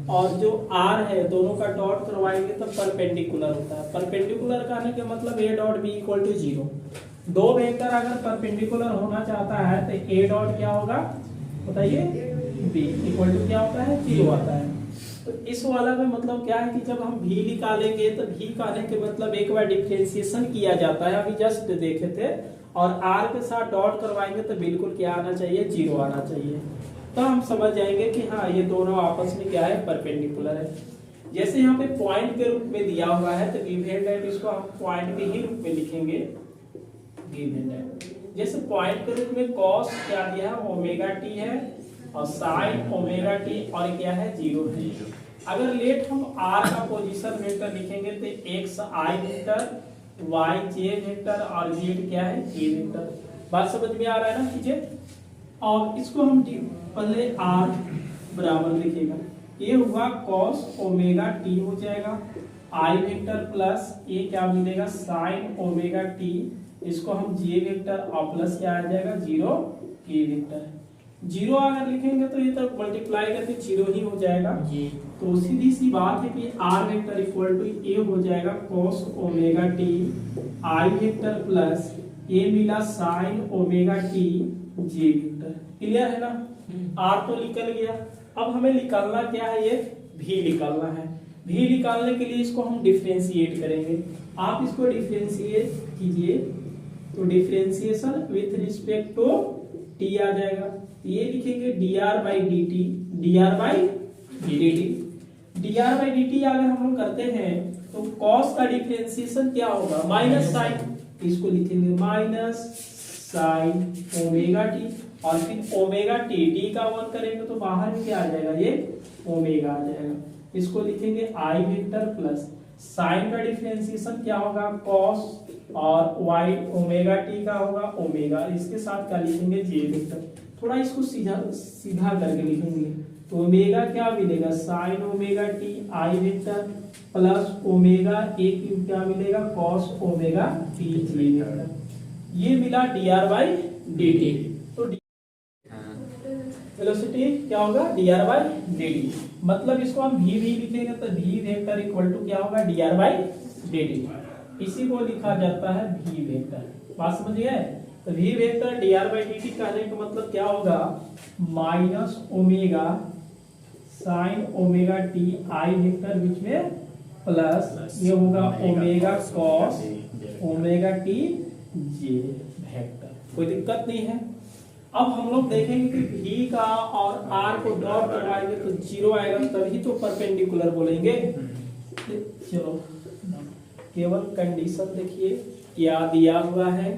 और जो r है दोनों का डॉट करवाएंगे तो परपेंडिकुलर होता है। परपेंडिकुलर कहने के मतलब a dot b equal to 0। दो वेक्टर अगर परपेंडिकुलर होना चाहता है तो a डॉट क्या होगा बताइए, b इक्वल टू क्या होता है, 0 आता है। तो इस वाला में मतलब क्या है कि जब हम v निकालेंगे तो v कहने के मतलब एक बार डिफरेंशिएशन किया जाता है, अभी जस्ट देखे थे, और r के साथ डॉट करवाएंगे तो बिल्कुल क्या आना चाहिए, 0 आना चाहिए। तो हम समझ जाएंगे कि हाँ ये दोनों आपस में क्या है, परपेंडिकुलर है। जैसे यहाँ पे पॉइंट के रूप में दिया हुआ है तो गिवन दैट इसको हम पॉइंट के ही रूप में लिखेंगे, गिवन दैट। जैसे पॉइंट के रूप में cos क्या दिया है, ओमेगा t है, और sin ओमेगा t और क्या है, 0 है। अगर लेट हम r का पोजीशन वेक्टर लिखेंगे तो x i vector, y j vector और z क्या है, k वेक्टर। बात समझ में आ रहा है ना चीजें। और इसको हम पहले r बराबर लिखेगा, ये हुआ cos ओमेगा t हो जाएगा, i वेक्टर प्लस ये क्या मिलेगा, sin ओमेगा t, इसको हम j वेक्टर और प्लस क्या आ जाएगा, 0 k वेक्टर। 0 अगर लिखेंगे तो ये तो मल्टीप्लाई करके 0 ही हो जाएगा, तो सीधी सी बात है कि r वेक्टर इक्वल टू ये हो जाएगा cos omega t, i vector plus ये मिला sin omega t j vector. Clear है ना, r तो निकल गया। अब हमें निकालना क्या है, ये v निकालना है। v निकालने के लिए इसको हम डिफरेंशिएट करेंगे। आप इसको डिफरेंशिएट कीजिए तो differentiation with respect to t आ जाएगा, ये लिखेंगे dr/dt, dr/dt। dr/dt अगर हम लोग करते हैं तो cos का डिफरेंशिएशन क्या होगा, माइनस साइन, इसको लिखेंगे माइनस साइन ओमेगा टी, और फिर ओमेगा टी, डी का 1 करेंगे तो बाहर में क्या आ जाएगा, ये ओमेगा आ जाएगा। इसको लिखेंगे आई वेक्टर प्लस साइन का डिफरेंशिएशन क्या होगा, कॉस, और वाई ओमेगा टी का होगा ओमेगा, इसके साथ क्या लिखेंगे, जे वेक्टर। थोड़ा इसको सीधा करके लिखेंगे तो ओमेगा क्या मिलेगा, sign omega T I vector plus omega A cube क्या मिलेगा, कॉस ओमेगा टी जे वेक्टर। ये मिला dr/dt। तो वेलोसिटी क्या होगा, dr/dt। मतलब इसको हम v लिखेंगे तो v वेक्टर इक्वल टू क्या होगा, dr/dt। इसी को लिखा जाता है v वेक्टर। बात समझ गए, तो v वेक्टर dr/dt कहने का मतलब क्या होगा, minus omega sine omega T I vector बीच में प्लस ये होगा ओमेगा कॉस ओमेगा टी जे वेक्टर। कोई दिक्कत नहीं है। अब हम लोग देखेंगे कि v का और r को डॉट करवाएंगे तो 0 आएगा, तभी तो परपेंडिकुलर बोलेंगे। चलो केवल कंडीशन देखिए क्या दिया हुआ है,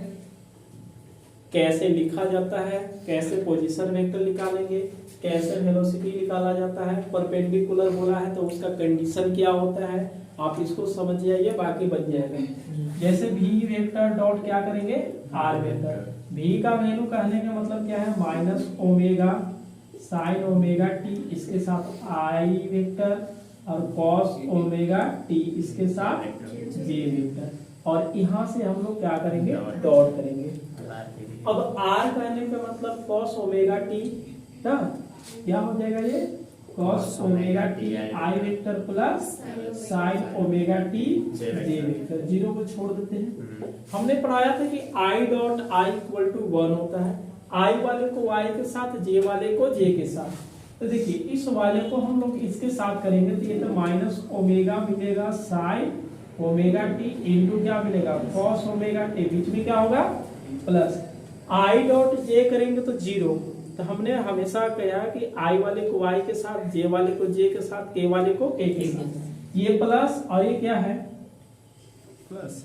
कैसे लिखा जाता है, कैसे पोजीशन वेक्टर निकालेंगे, कैसे वेलोसिटी निकाला जाता है। परपेंडिकुलर बोला है तो उसका कंडीशन क्या होता है, आप इसको समझ जाइए, बाकी बन जाएगा। जैसे v वेक्टर डॉट क्या करेंगे, r वेक्टर, v का वैल्यू कहने का मतलब क्या है, minus omega sine omega T, इसके साथ आई वेक्टर, और कॉस ओमेगा टी इसके साथ जे वेक्टर, और यहाँ से हम लोग क्या करेंगे, डॉट करेंगे। अब आर कहने का मतलब कॉस ओमेगा टी, क्या हो जाएगा ये, cos omega T I vector plus sine omega T J vector, zero को छोड़ देते हैं। हमने पढ़ाया था कि I dot I equal to 1 होता है, आई वाले को y के साथ, जे वाले को j के साथ। तो देखिए इस वाले को हम लोग इसके साथ करेंगे तो ये तो माइनस ओमेगा मिलेगा साइन ओमेगा टी इंटू क्या मिलेगा, कॉस ओमेगा टी, बीच में क्या होगा प्लस, आई डॉट जे करेंगे तो जीरो। तो हमने हमेशा कहा कि आई वाले को y के साथ, जे वाले को j के साथ, k वाले को k के साथ, ये प्लस और ये क्या है plus,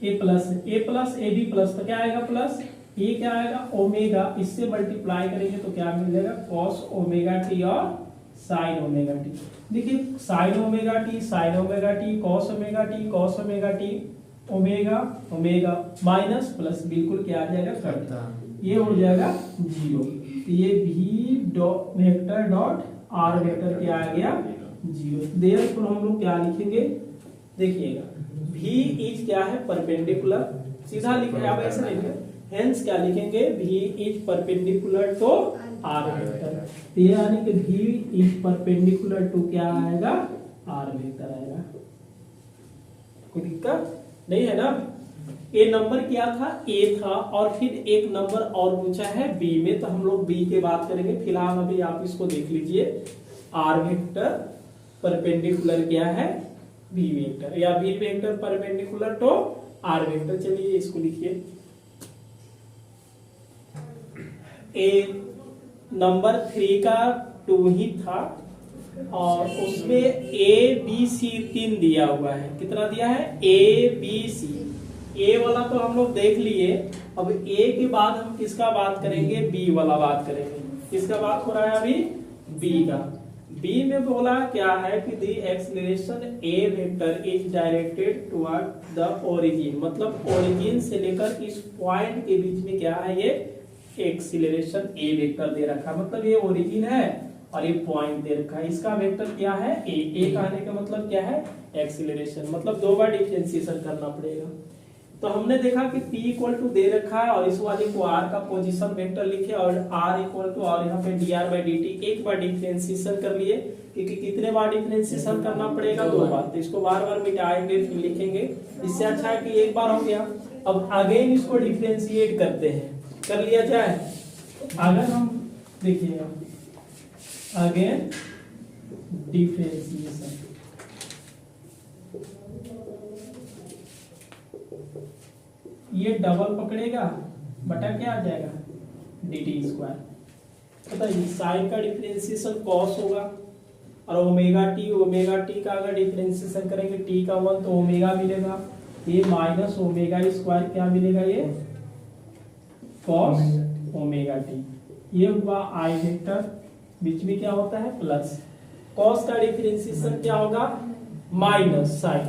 A plus A B plus, तो क्या आएगा प्लस, ये क्या आएगा ओमेगा, इससे मल्टीप्लाई करेंगे तो क्या मिलेगा, कॉस ओमेगा टी और साइन ओमेगा टी। देखिए sign omega T, sign omega T, cos omega T, cos omega T, omega omega minus plus, बिल्कुल क्या आ जाएगा कट, ये हो जाएगा जीरो। तो ये भी dot vector dot are vector क्या आ गया, जीरो। देयरफॉर हम लोग क्या लिखेंगे, देखिएगा v इज क्या है, परपेंडिकुलर, सीधा लिखे, आप ऐसे लिखेंगे, हेंस क्या लिखेंगे, v is perpendicular to r vector, तो ये यानी कि v इज परपेंडिकुलर टू क्या आएगा, r वेक्टर आएगा। कोई दिक्कत नहीं है ना। ए नंबर क्या था, ए था, और फिर एक नंबर और पूछा है बी में, तो हम लोग बी के बात करेंगे। फिलहाल अभी आप इसको देख लीजिए, आर वेक्टर परपेंडिकुलर क्या है, बी वेक्टर, या B vector perpendicular to R vector. चलिए इसको लिखिए, ए नंबर 3 का 2 ही था, और उसमें ए बी सी 3 दिया हुआ है, कितना दिया है, ए बी सी। ए वाला तो हम लोग देख लिए, अब ए के बाद हम किसका बात करेंगे, बी वाला बात करेंगे। किसका बात हो रहा है अभी, बी का। बी में बोला क्या है कि the acceleration a vector is directed toward the origin, मतलब ओरिजिन से लेकर इस पॉइंट के बीच में क्या है, ये एक्सीलरेशन ए वेक्टर दे रखा, मतलब ये ओरिजिन है और ये पॉइंट दे रखा है, इसका वेक्टर क्या है, ए कहने का मतलब क्या है, एक्सीलरेशन, मतलब 2 बार डिफरेंशिएशन करना पड़ेगा। तो हमने देखा कि P इक्वल टू दे रखा है, और इस वाले को R का पोजीशन वेक्टर लिखे, और R इक्वल टू, और यहाँ पे dr बाई dt एक बार डिफरेंशिएशन कर लिए, क्योंकि कितने बार डिफरेंशिएशन करना पड़ेगा, 2 बार, तो इसको बार बार मिटाएंगे फिर लिखेंगे, इससे अच्छा है कि एक बार हो गया। अब अगेन इसको डिफरेंशिएट करते हैं, कर लिया जाए। अगर हम देखिएगा अगेन डिफरेंशिएशन, ये डबल पकड़ेगा बटा क्या आ जाएगा, dt स्क्वायर। बताइए साइन का डिफरेंशिएशन कॉस होगा, और ओमेगा टी का अगर डिफरेंशिएशन करेंगे t का 1 तो ओमेगा मिलेगा, ये माइनस ओमेगा स्क्वायर क्या मिलेगा, ये कॉस ओमेगा टी। ये हुआ आई वेक्टर, बीच में क्या होता है प्लस, कॉस का डिफरेंशिएशन क्या होगा, माइनस साइन,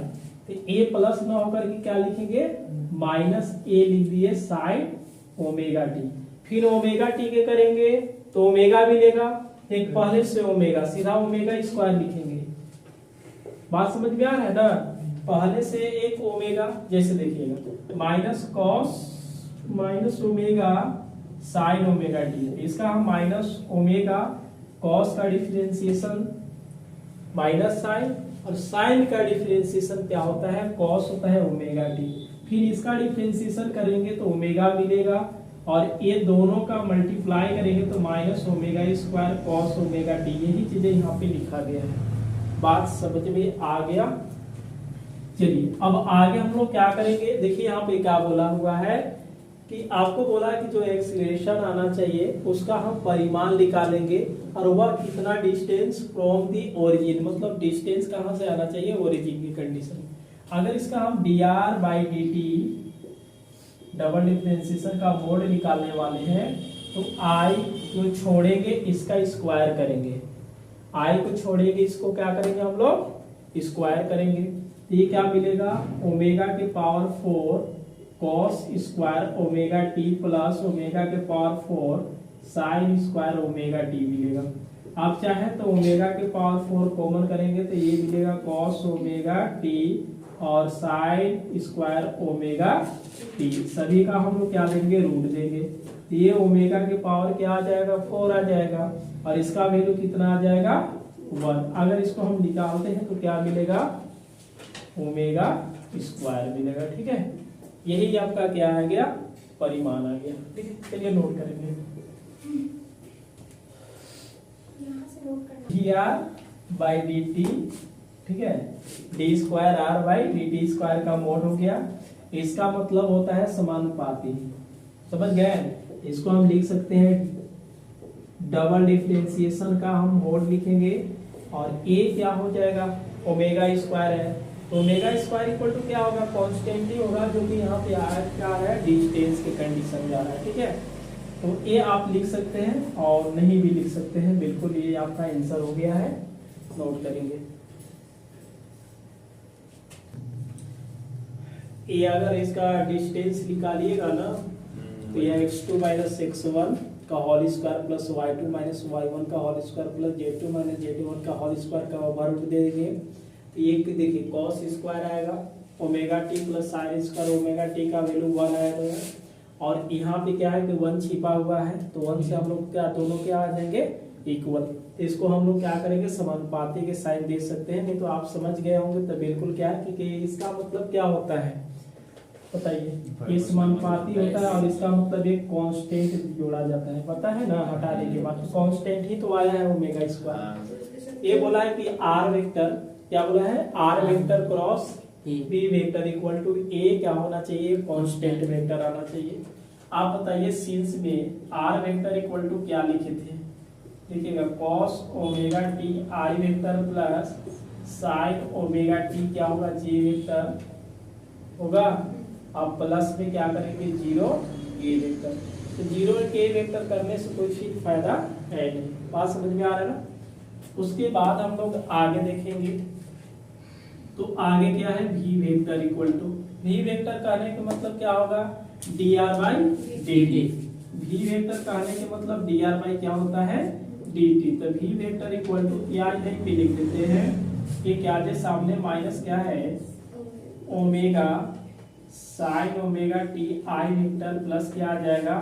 तो ए प्लस ना होकर के क्या लिखेंगे, माइनस ए लिख दिए साइन ओमेगा टी। फिर ओमेगा टी के करेंगे तो ओमेगा मिलेगा, एक पहले से ओमेगा, सीधा ओमेगा स्क्वायर लिखेंगे। बात समझ में आ रहा है ना, पहले से एक ओमेगा, जैसे देखिएगा minus cos minus omega sine omega T, इसका हम माइनस ओमेगा, कॉस का डिफरेंशिएशन माइनस साइन, और साइन का डिफरेंशिएशन क्या होता है, कॉस होता है ओमेगा टी। फिर इसका डिफरेंशिएशन करेंगे तो ओमेगा मिलेगा, और ये दोनों का मल्टीप्लाई करेंगे तो minus omega square cos omega T, यही चीजें यहाँ पे लिखा गया है। बात समझ में आ गया। चलिए अब आगे हम लोग क्या करेंगे, देखिए यहाँ पे क्या बोला हुआ है कि आपको बोला है कि जो एक्सीलरेशन आना चाहिए उसका हम परिमाण निकालेंगे, और वह कितना डिस्टेंस फ्रॉम दी ओरिजिन, मतलब डिस्टेंस कहाँ से आना चाहिए, ओरिजिन की कंडीशन। अगर इसका हम dr by dt double differentiation का मोड निकालने वाले हैं, तो i को छोड़ेंगे इसका स्क्वायर करेंगे, i को छोड़ेंगे इसको क्या करेंगे हम लोग, स्क्वायर करेंगे, तो ये क्या मिलेगा, ओमेगा के power 4 cos square omega t plus omega के power 4 sine square omega t मिलेगा। आप चाहे तो ओमेगा के पावर 4 कॉमन करेंगे तो ये मिलेगा कॉस ओमेगा टी और साइन स्क्वायर ओमेगा टी, सभी का हम लोग क्या देंगे रूट देंगे। तो ये ओमेगा के पावर क्या आ जाएगा 4 आ जाएगा और इसका वैल्यू कितना आ जाएगा 1। अगर इसको हम निकालते हैं तो क्या मिलेगा ओमेगा स्क्वायर मिलेगा। ठीक है, यही आपका क्या आ गया परिमाण आ गया। ठीक है, चलिए नोट करेंगे। D R by D T, ठीक है, D square R by D T square का मोड हो गया। इसका मतलब होता है समानुपाती, समझ गए। इसको हम लिख सकते हैं डबल डिफरेंशिएशन का हम मोड लिखेंगे और ए क्या हो जाएगा ओमेगा स्क्वायर है, तो ओमेगा स्क्वायर इक्वल टू क्या होगा कांस्टेंट ही होगा, जो कि यहाँ पे आर क्या है डिस्टेंस के कंडीशन जा रहा है। ठीक है, तो ए आप लिख सकते हैं और नहीं भी लिख सकते हैं, बिल्कुल ये आपका आंसर हो गया है। नोट करेंगे ए, अगर इसका डिस्टेंस निकालिएगा ना तो यह x2 माइनस x1 का whole square plus y2 minus y1 का whole square plus z2 minus z1 का होल स्क्वायर का ओवर रूट दे देंगे। तो ये देखिए कॉस स्क्वायर आएगा omega t plus sine square omega T का वैल्यू 1 आएगा और यहाँ पे क्या है कि 1 छिपा हुआ है, तो 1 से हम लोग क्या दोनों क्या आ जाएंगे इक्वल। तो इसको हम लोग क्या करेंगे समानुपाती के साइन दे सकते हैं, नहीं तो आप समझ गए होंगे तो बिल्कुल क्या है कि इसका मतलब क्या होता है बताइए, ये समानुपाती होता है और इसका मतलब एक कांस्टेंट जोड़ा जाता है, पता है ना, हटाने के बाद तो कांस्टेंट ही तो आया है ओमेगा स्क्वायर। ये बोला है कि आर वेक्टर क्या बोला है r vector cross b vector equal to a क्या होना चाहिए कांस्टेंट वेक्टर आना चाहिए। आप बताइए सिंस में आर वेक्टर इक्वल टू क्या लिखे थे, देखिएगा cos omega T I vector plus sine omega T क्या होगा जे वेक्टर होगा, आप प्लस में क्या करेंगे 0 ए वेक्टर। तो 0 के वेक्टर करने से कोई चीज फायदा है नहीं, बात समझ में आ रहा है ना। उसके बाद हम लोग आगे देखेंगे, तो आगे क्या है v vector equal to v vector कहने का मतलब क्या होगा dr by dt। v vector कहने के मतलब dr बाई क्या होता है dt। तो v वेक्टर इक्वल टू या यहीं पे लिख देते हैं, ये क्या है सामने माइनस क्या है omega sine omega T I vector plus क्या आ जाएगा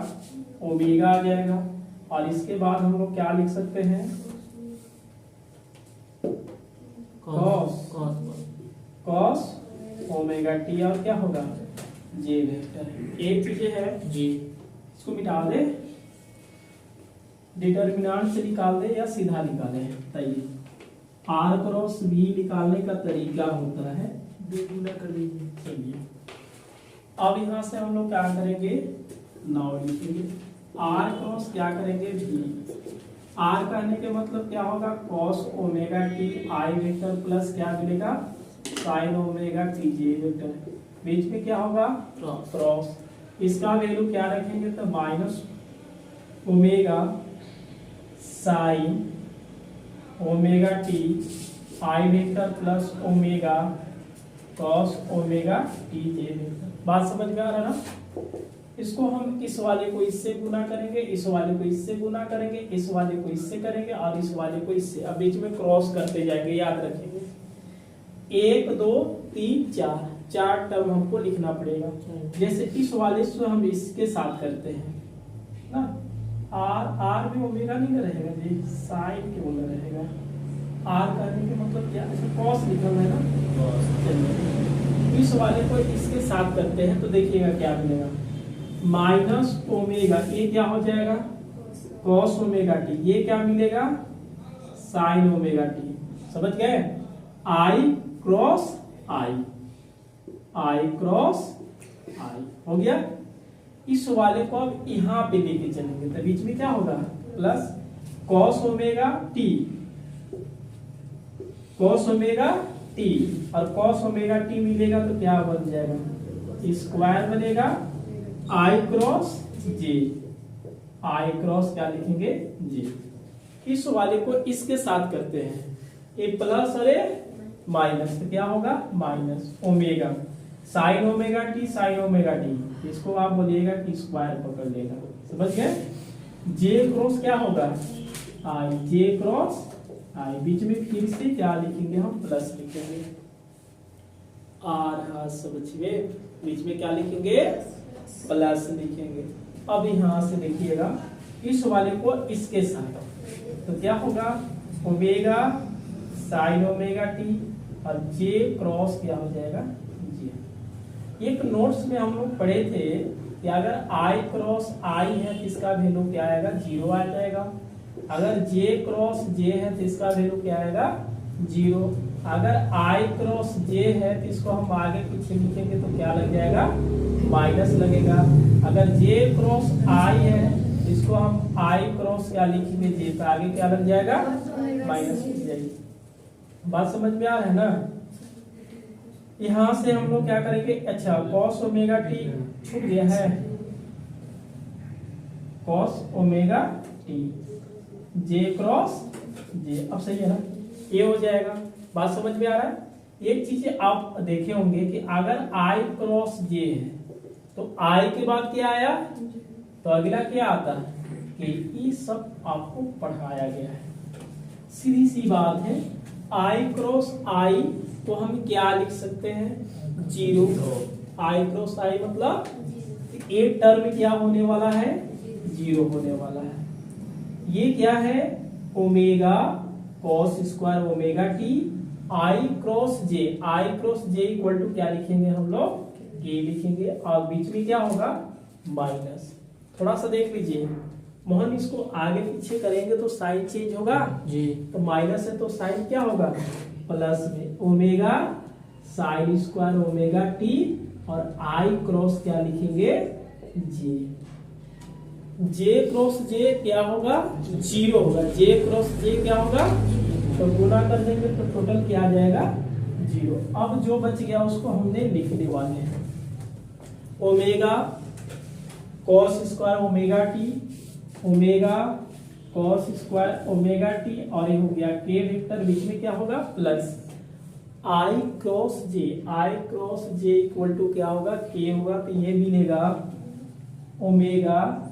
ओमेगा आ जाएगा और इसके बाद हम लोग क्या लिख सकते हैं कॉस ओमेगा टी और क्या होगा जे वेक्टर। एक चीज है जी, इसको मिटा दे, डिटर्मिनेंट से निकाल दे या सीधा निकाले, बताइए। आर क्रॉस बी निकालने का तरीका होता है गुना कर दीजिए। चलिए अब यहाँ से हम लोग क्या करेंगे नाउ लिखेंगे आर क्रॉस क्या करेंगे बी। आर कहने के मतलब क्या होगा cos omega T I vector plus क्या मिलेगा साइन ओमेगा टी जे वेक्टर, बीच में क्या होगा क्रॉस। इसका वैल्यू क्या रखेंगे तो minus omega sine omega T I vector plus omega cos omega T J vector. बात समझ में आ रहा ना। इसको हम इस वाले को इससे गुना करेंगे, इस वाले को इससे गुना करेंगे, इस वाले को इससे करेंगे और इस वाले को इससे, अब बीच में क्रॉस करते जाएंगे, याद रखेंगे 1 2 3 4 4 टर्म हमको लिखना पड़ेगा। जैसे इस वाले से हम इसके साथ करते हैं ना, आर में ओमेगा नहीं रहेगा जी, साइन के ओमेगा रहेगा। आर करने के मतलब क्या है कॉस लिखा है ना, चलिए इस वाले को इसके साथ करते हैं तो देखिएगा क्या मिलेगा माइनस ओमेगा, ये क्या हो जाएगा कॉस ओमेगा टी, ये क्या मिलेगा साइन ओमेगा टी। समझ गए, आई क्रॉस आई, आई क्रॉस आई हो गया। इस वाले को अब यहाँ पे लेके चलेंगे तो बीच में क्या होगा plus cos omega T, cos omega T और कॉस ओमेगा टी मिलेगा तो क्या बन जाएगा स्क्वायर बनेगा आई क्रॉस जे, आई क्रॉस क्या लिखेंगे जे। इस वाले को इसके साथ करते हैं, ये प्लस और माइनस तो क्या होगा minus omega sine omega T, इसको आप बोलिएगा टी स्क्वायर पकड़ लेगा, समझ गए। जे क्रॉस क्या होगा आई, जे क्रॉस आई, बीच में फिर से क्या लिखेंगे हम, प्लस लिखेंगे। आर समझिए, बीच में क्या लिखेंगे, प्लस लिखेंगे। अब यहां से देखिएगा इस वाले को इसके साथ, तो क्या होगा ओमेगा साइन ओमेगा टी और जे क्रॉस क्या हो जाएगा जे। एक नोट्स में हम लोग पढ़े थे कि अगर आई क्रॉस आई है तो इसका वैल्यू क्या आएगा, 0 आ जाएगा। अगर जे क्रॉस जे है तो इसका वैल्यू क्या आएगा, 0। अगर आई क्रॉस जे है तो इसको हम आगे पीछे लिखेंगे तो क्या लग जाएगा, माइनस लगेगा। अगर जे क्रॉस आई है तो इसको हम आई क्रॉस क्या लिखेंगे, जे पे आगे क्या लग जाएगा, माइनस लग जाएगी। बात समझ में आ रहा है ना। यहां से हम लोग क्या करेंगे, अच्छा कॉस ओमेगा टी छूट गया है, कॉस ओमेगा टी जे क्रॉस जे, अब सही है ना, ये हो जाएगा। बात समझ में आ रहा है। एक चीज आप देखे होंगे कि अगर आई क्रॉस जे है तो आई के बाद क्या आया, तो अगला क्या आता है कि ये सब आपको पढ़ाया गया है, सीधी सी बात है। आई क्रॉस आई तो हम क्या लिख सकते हैं, 0। आई क्रॉस आई मतलब एक टर्म क्या होने वाला है, 0 होने वाला है। ये क्या है, omega cos square omega T I cross J, I cross J equal to क्या लिखेंगे हम लोग, के लिखेंगे, और बीच में क्या होगा, माइनस। थोड़ा सा देख लीजिए मोहन, इसको आगे पीछे करेंगे तो साइन चेंज होगा जी, तो माइनस है तो साइन क्या होगा, प्लस में। Omega sine square omega T और आई क्रॉस क्या लिखेंगे, जे। जे क्रॉस जे क्या होगा, 0 होगा। जे क्रॉस जे क्या होगा, तो गुना कर देंगे तो टोटल क्या आ जाएगा, 0। अब जो बच गया उसको हमने लिखने वाले हैं, omega cos square omega T, omega cos square omega T, और ये हो गया के वेक्टर, बीच में क्या होगा, plus I cross J, I cross J equal to क्या होगा, के होगा, तो ये मिलेगा omega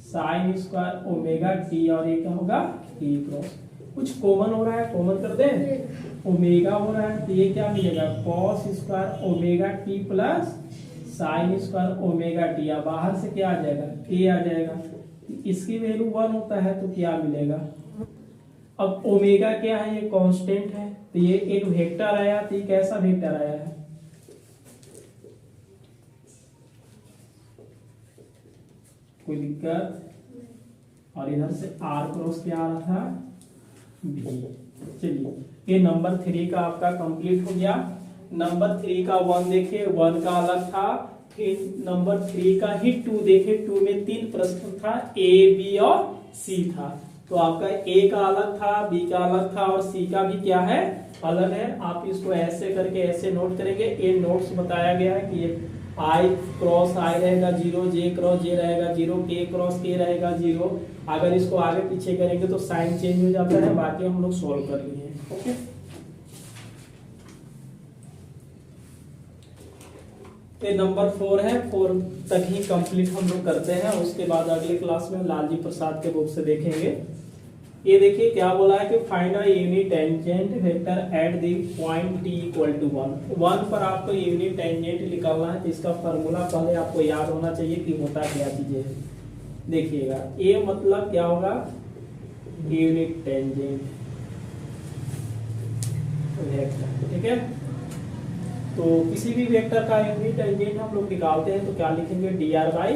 sine square omega T, और ये क्या होगा, के क्रॉस। कुछ कॉमन हो रहा है, कॉमन कर दें, ओमेगा हो रहा है तो ये क्या मिलेगा, cos square omega t plus sine square omega T, या बाहर से क्या आ जाएगा, के आ जाएगा। इसकी वैल्यू 1 होता है तो क्या मिलेगा। अब ओमेगा क्या है, ये कांस्टेंट है, तो ये एक वेक्टर आया, तो ये कैसा वेक्टर आया है, कोई दिक्कत। और इधर से आर क्रॉस क्या आ रहा था, बी। चलिए ये नंबर 3 का आपका कंप्लीट हो गया। नंबर 3 का 1 देखे, 1 का अलग था, फिर नंबर 3 का ही 2 देखे, 2 में 3 प्रश्न था, ए बी और सी था। तो आपका ए का अलग था, बी का अलग था, और सी का भी क्या है, अलग है। आप इसको ऐसे करके ऐसे नोट करेंगे। ये नोट्स बताया गया है कि आई क्रॉस आई रहेगा 0, जे क्रॉस जे रहेगा 0, के क्रॉस के रहेगा 0। अगर इसको आगे पीछे करेंगे तो साइन चेंज हो जाता है। बाकी हम लोग सोल्व कर लिए, ओके। ये नंबर 4 है, 4 तक ही कंप्लीट हम लोग करते हैं, उसके बाद अगले क्लास में लालजी प्रसाद के बुक से देखेंगे। ये देखिए क्या बोला है कि find a unit tangent vector at the point t equal to 1 पर आपको यूनिट टेंजेंट निकालना है। तो इसका फार्मूला पहले आपको याद होना चाहिए कि होता क्या चीजें है। देखिएगा ये मतलब क्या होगा, यूनिट टेंजेंट वेक्टर, ठीक है। तो किसी भी वेक्टर का यूनिट टेंजेंट हम लोग निकालते हैं तो क्या लिखेंगे, dr बाई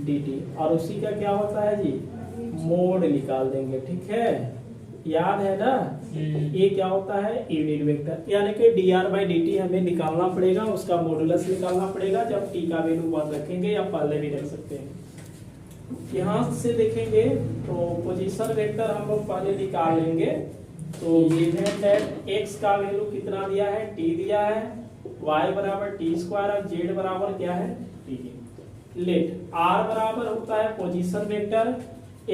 dt, और उसी का क्या होता है जी, मोड निकाल देंगे, ठीक है, याद है ना। ये क्या होता है, यूनिट वेक्टर, यानी कि dr बाई dt हमें निकालना पड़ेगा, उसका मॉडुलस निकालना पड़ेगा जब t का वैल्यू 1 रखेंगे, या पहले भी रख सकते हैं। यहाँ से देखेंगे तो पोजीशन वेक्टर हम लोग पहले निकाल लेंगे। तो गिवन दैट x का वैल्यू कितना दिया है, t दिया है, y बराबर t स्क्वायर और z बराबर क्या है, t। लेट r बराबर होता है पोजीशन वेक्टर,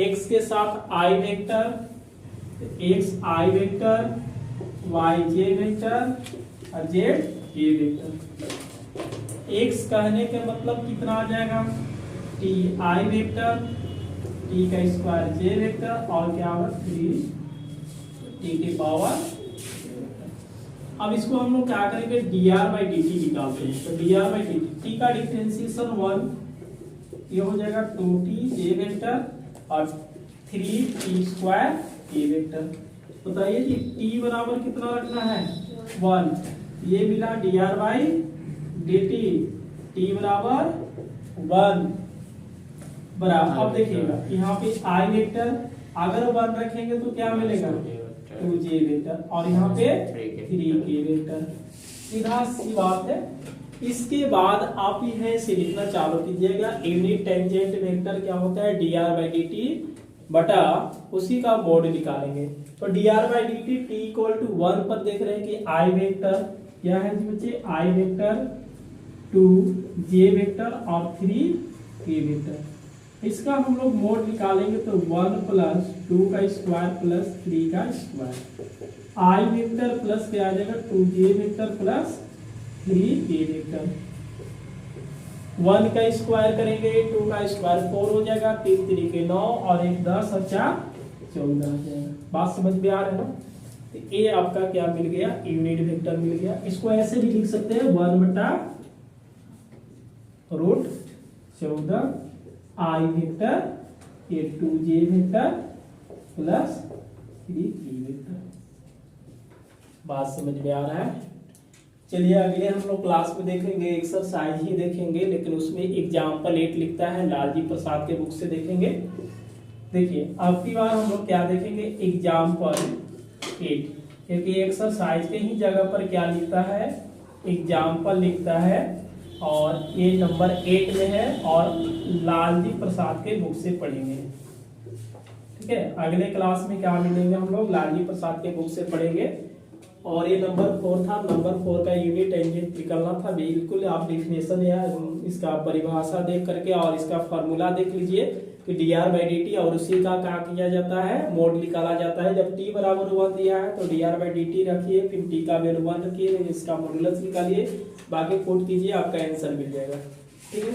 x के साथ i vector, x i vector, y j vector और z k वेक्टर। x कहने के मतलब कितना आ जाएगा, टी आई वेक्टर, टी का स्क्वायर जे वेक्टर और क्या होगा 3 टी की पावर। अब इसको हम लोग क्या करेंगे, dr बाई डी टी निकालते हैं। तो dr बाई डी टी का डिफरेंशिएशन 1, ये हो जाएगा 2t जे वेक्टर और 3t स्क्वायर के वेक्टर। बताइए कि t बराबर कितना रखना है 1, ये मिला dr बाई डी टी बराबर 1 बराबर। अब देखिएगा यहाँ पे i वेक्टर अगर 1 रखेंगे तो क्या मिलेगा 2j वेक्टर और यहाँ पे 3k वेक्टर, सीधा सी बात है। इसके बाद आप यह से लिखना चालू कीजिएगा, यूनिट टेंजेंट वेक्टर क्या होता है dr बाई डी टी बटा उसी का मोड निकालेंगे। तो dr by D T T equal to 1 पर देख रहे हैं कि i वेक्टर क्या है जी बच्चे, i वेक्टर 2j वेक्टर और 3k वेक्टर। इसका हम लोग मोड निकालेंगे तो 1 प्लस 2 का स्क्वायर प्लस 3 का स्क्वायर, i वेक्टर प्लस क्या आ जाएगा 2j vector plus 3k vector. 1 का स्क्वायर करेंगे 2 का स्क्वायर 4 हो जाएगा, 3 3 के 9 और 1 10 और 4 14 हो जाएगा। बात समझ में आ रहा है ना। तो ये आपका क्या मिल गया, यूनिट वेक्टर मिल गया। इसको ऐसे भी लिख सकते हैं 1 बटा रूट 14 i वेक्टर, ये 2j vector plus 3k vector. बात समझ में आ रहा है। चलिए अगले हम लोग क्लास में देखेंगे, एक्सरसाइज ही देखेंगे, लेकिन उसमें एग्जाम्पल 8 लिखता है, लालजी प्रसाद के बुक से देखेंगे। देखिए अब की बार हम लोग क्या देखेंगे, एग्जाम्पल 8, क्योंकि एक्सरसाइज के ही जगह पर क्या लिखता है, एग्जाम्पल लिखता है और ये नंबर 8 में है और लालजी प्रसाद के बुक से पढ़ेंगे। ठीक है, अगले क्लास में क्या मिलेंगे हम लोग, लालजी प्रसाद के बुक से पढ़ेंगे। और ये नंबर 4 था, नंबर 4 का यूनिट टेंजेंट निकलना था। बिल्कुल आप डेफिनेशन या इसका परिभाषा देख करके और इसका फॉर्मूला देख लीजिए कि dr बाई डी टी और उसी का क्या किया जाता है, मोड निकाला जाता है। जब t बराबर 1 दिया है तो dr बाई डी टी रखिए, फिर t का वैल्यू 1 रखिए, इसका मॉडुलस निकालिए, बाकी पुट कीजिए, आपका आंसर मिल जाएगा। ठीक है।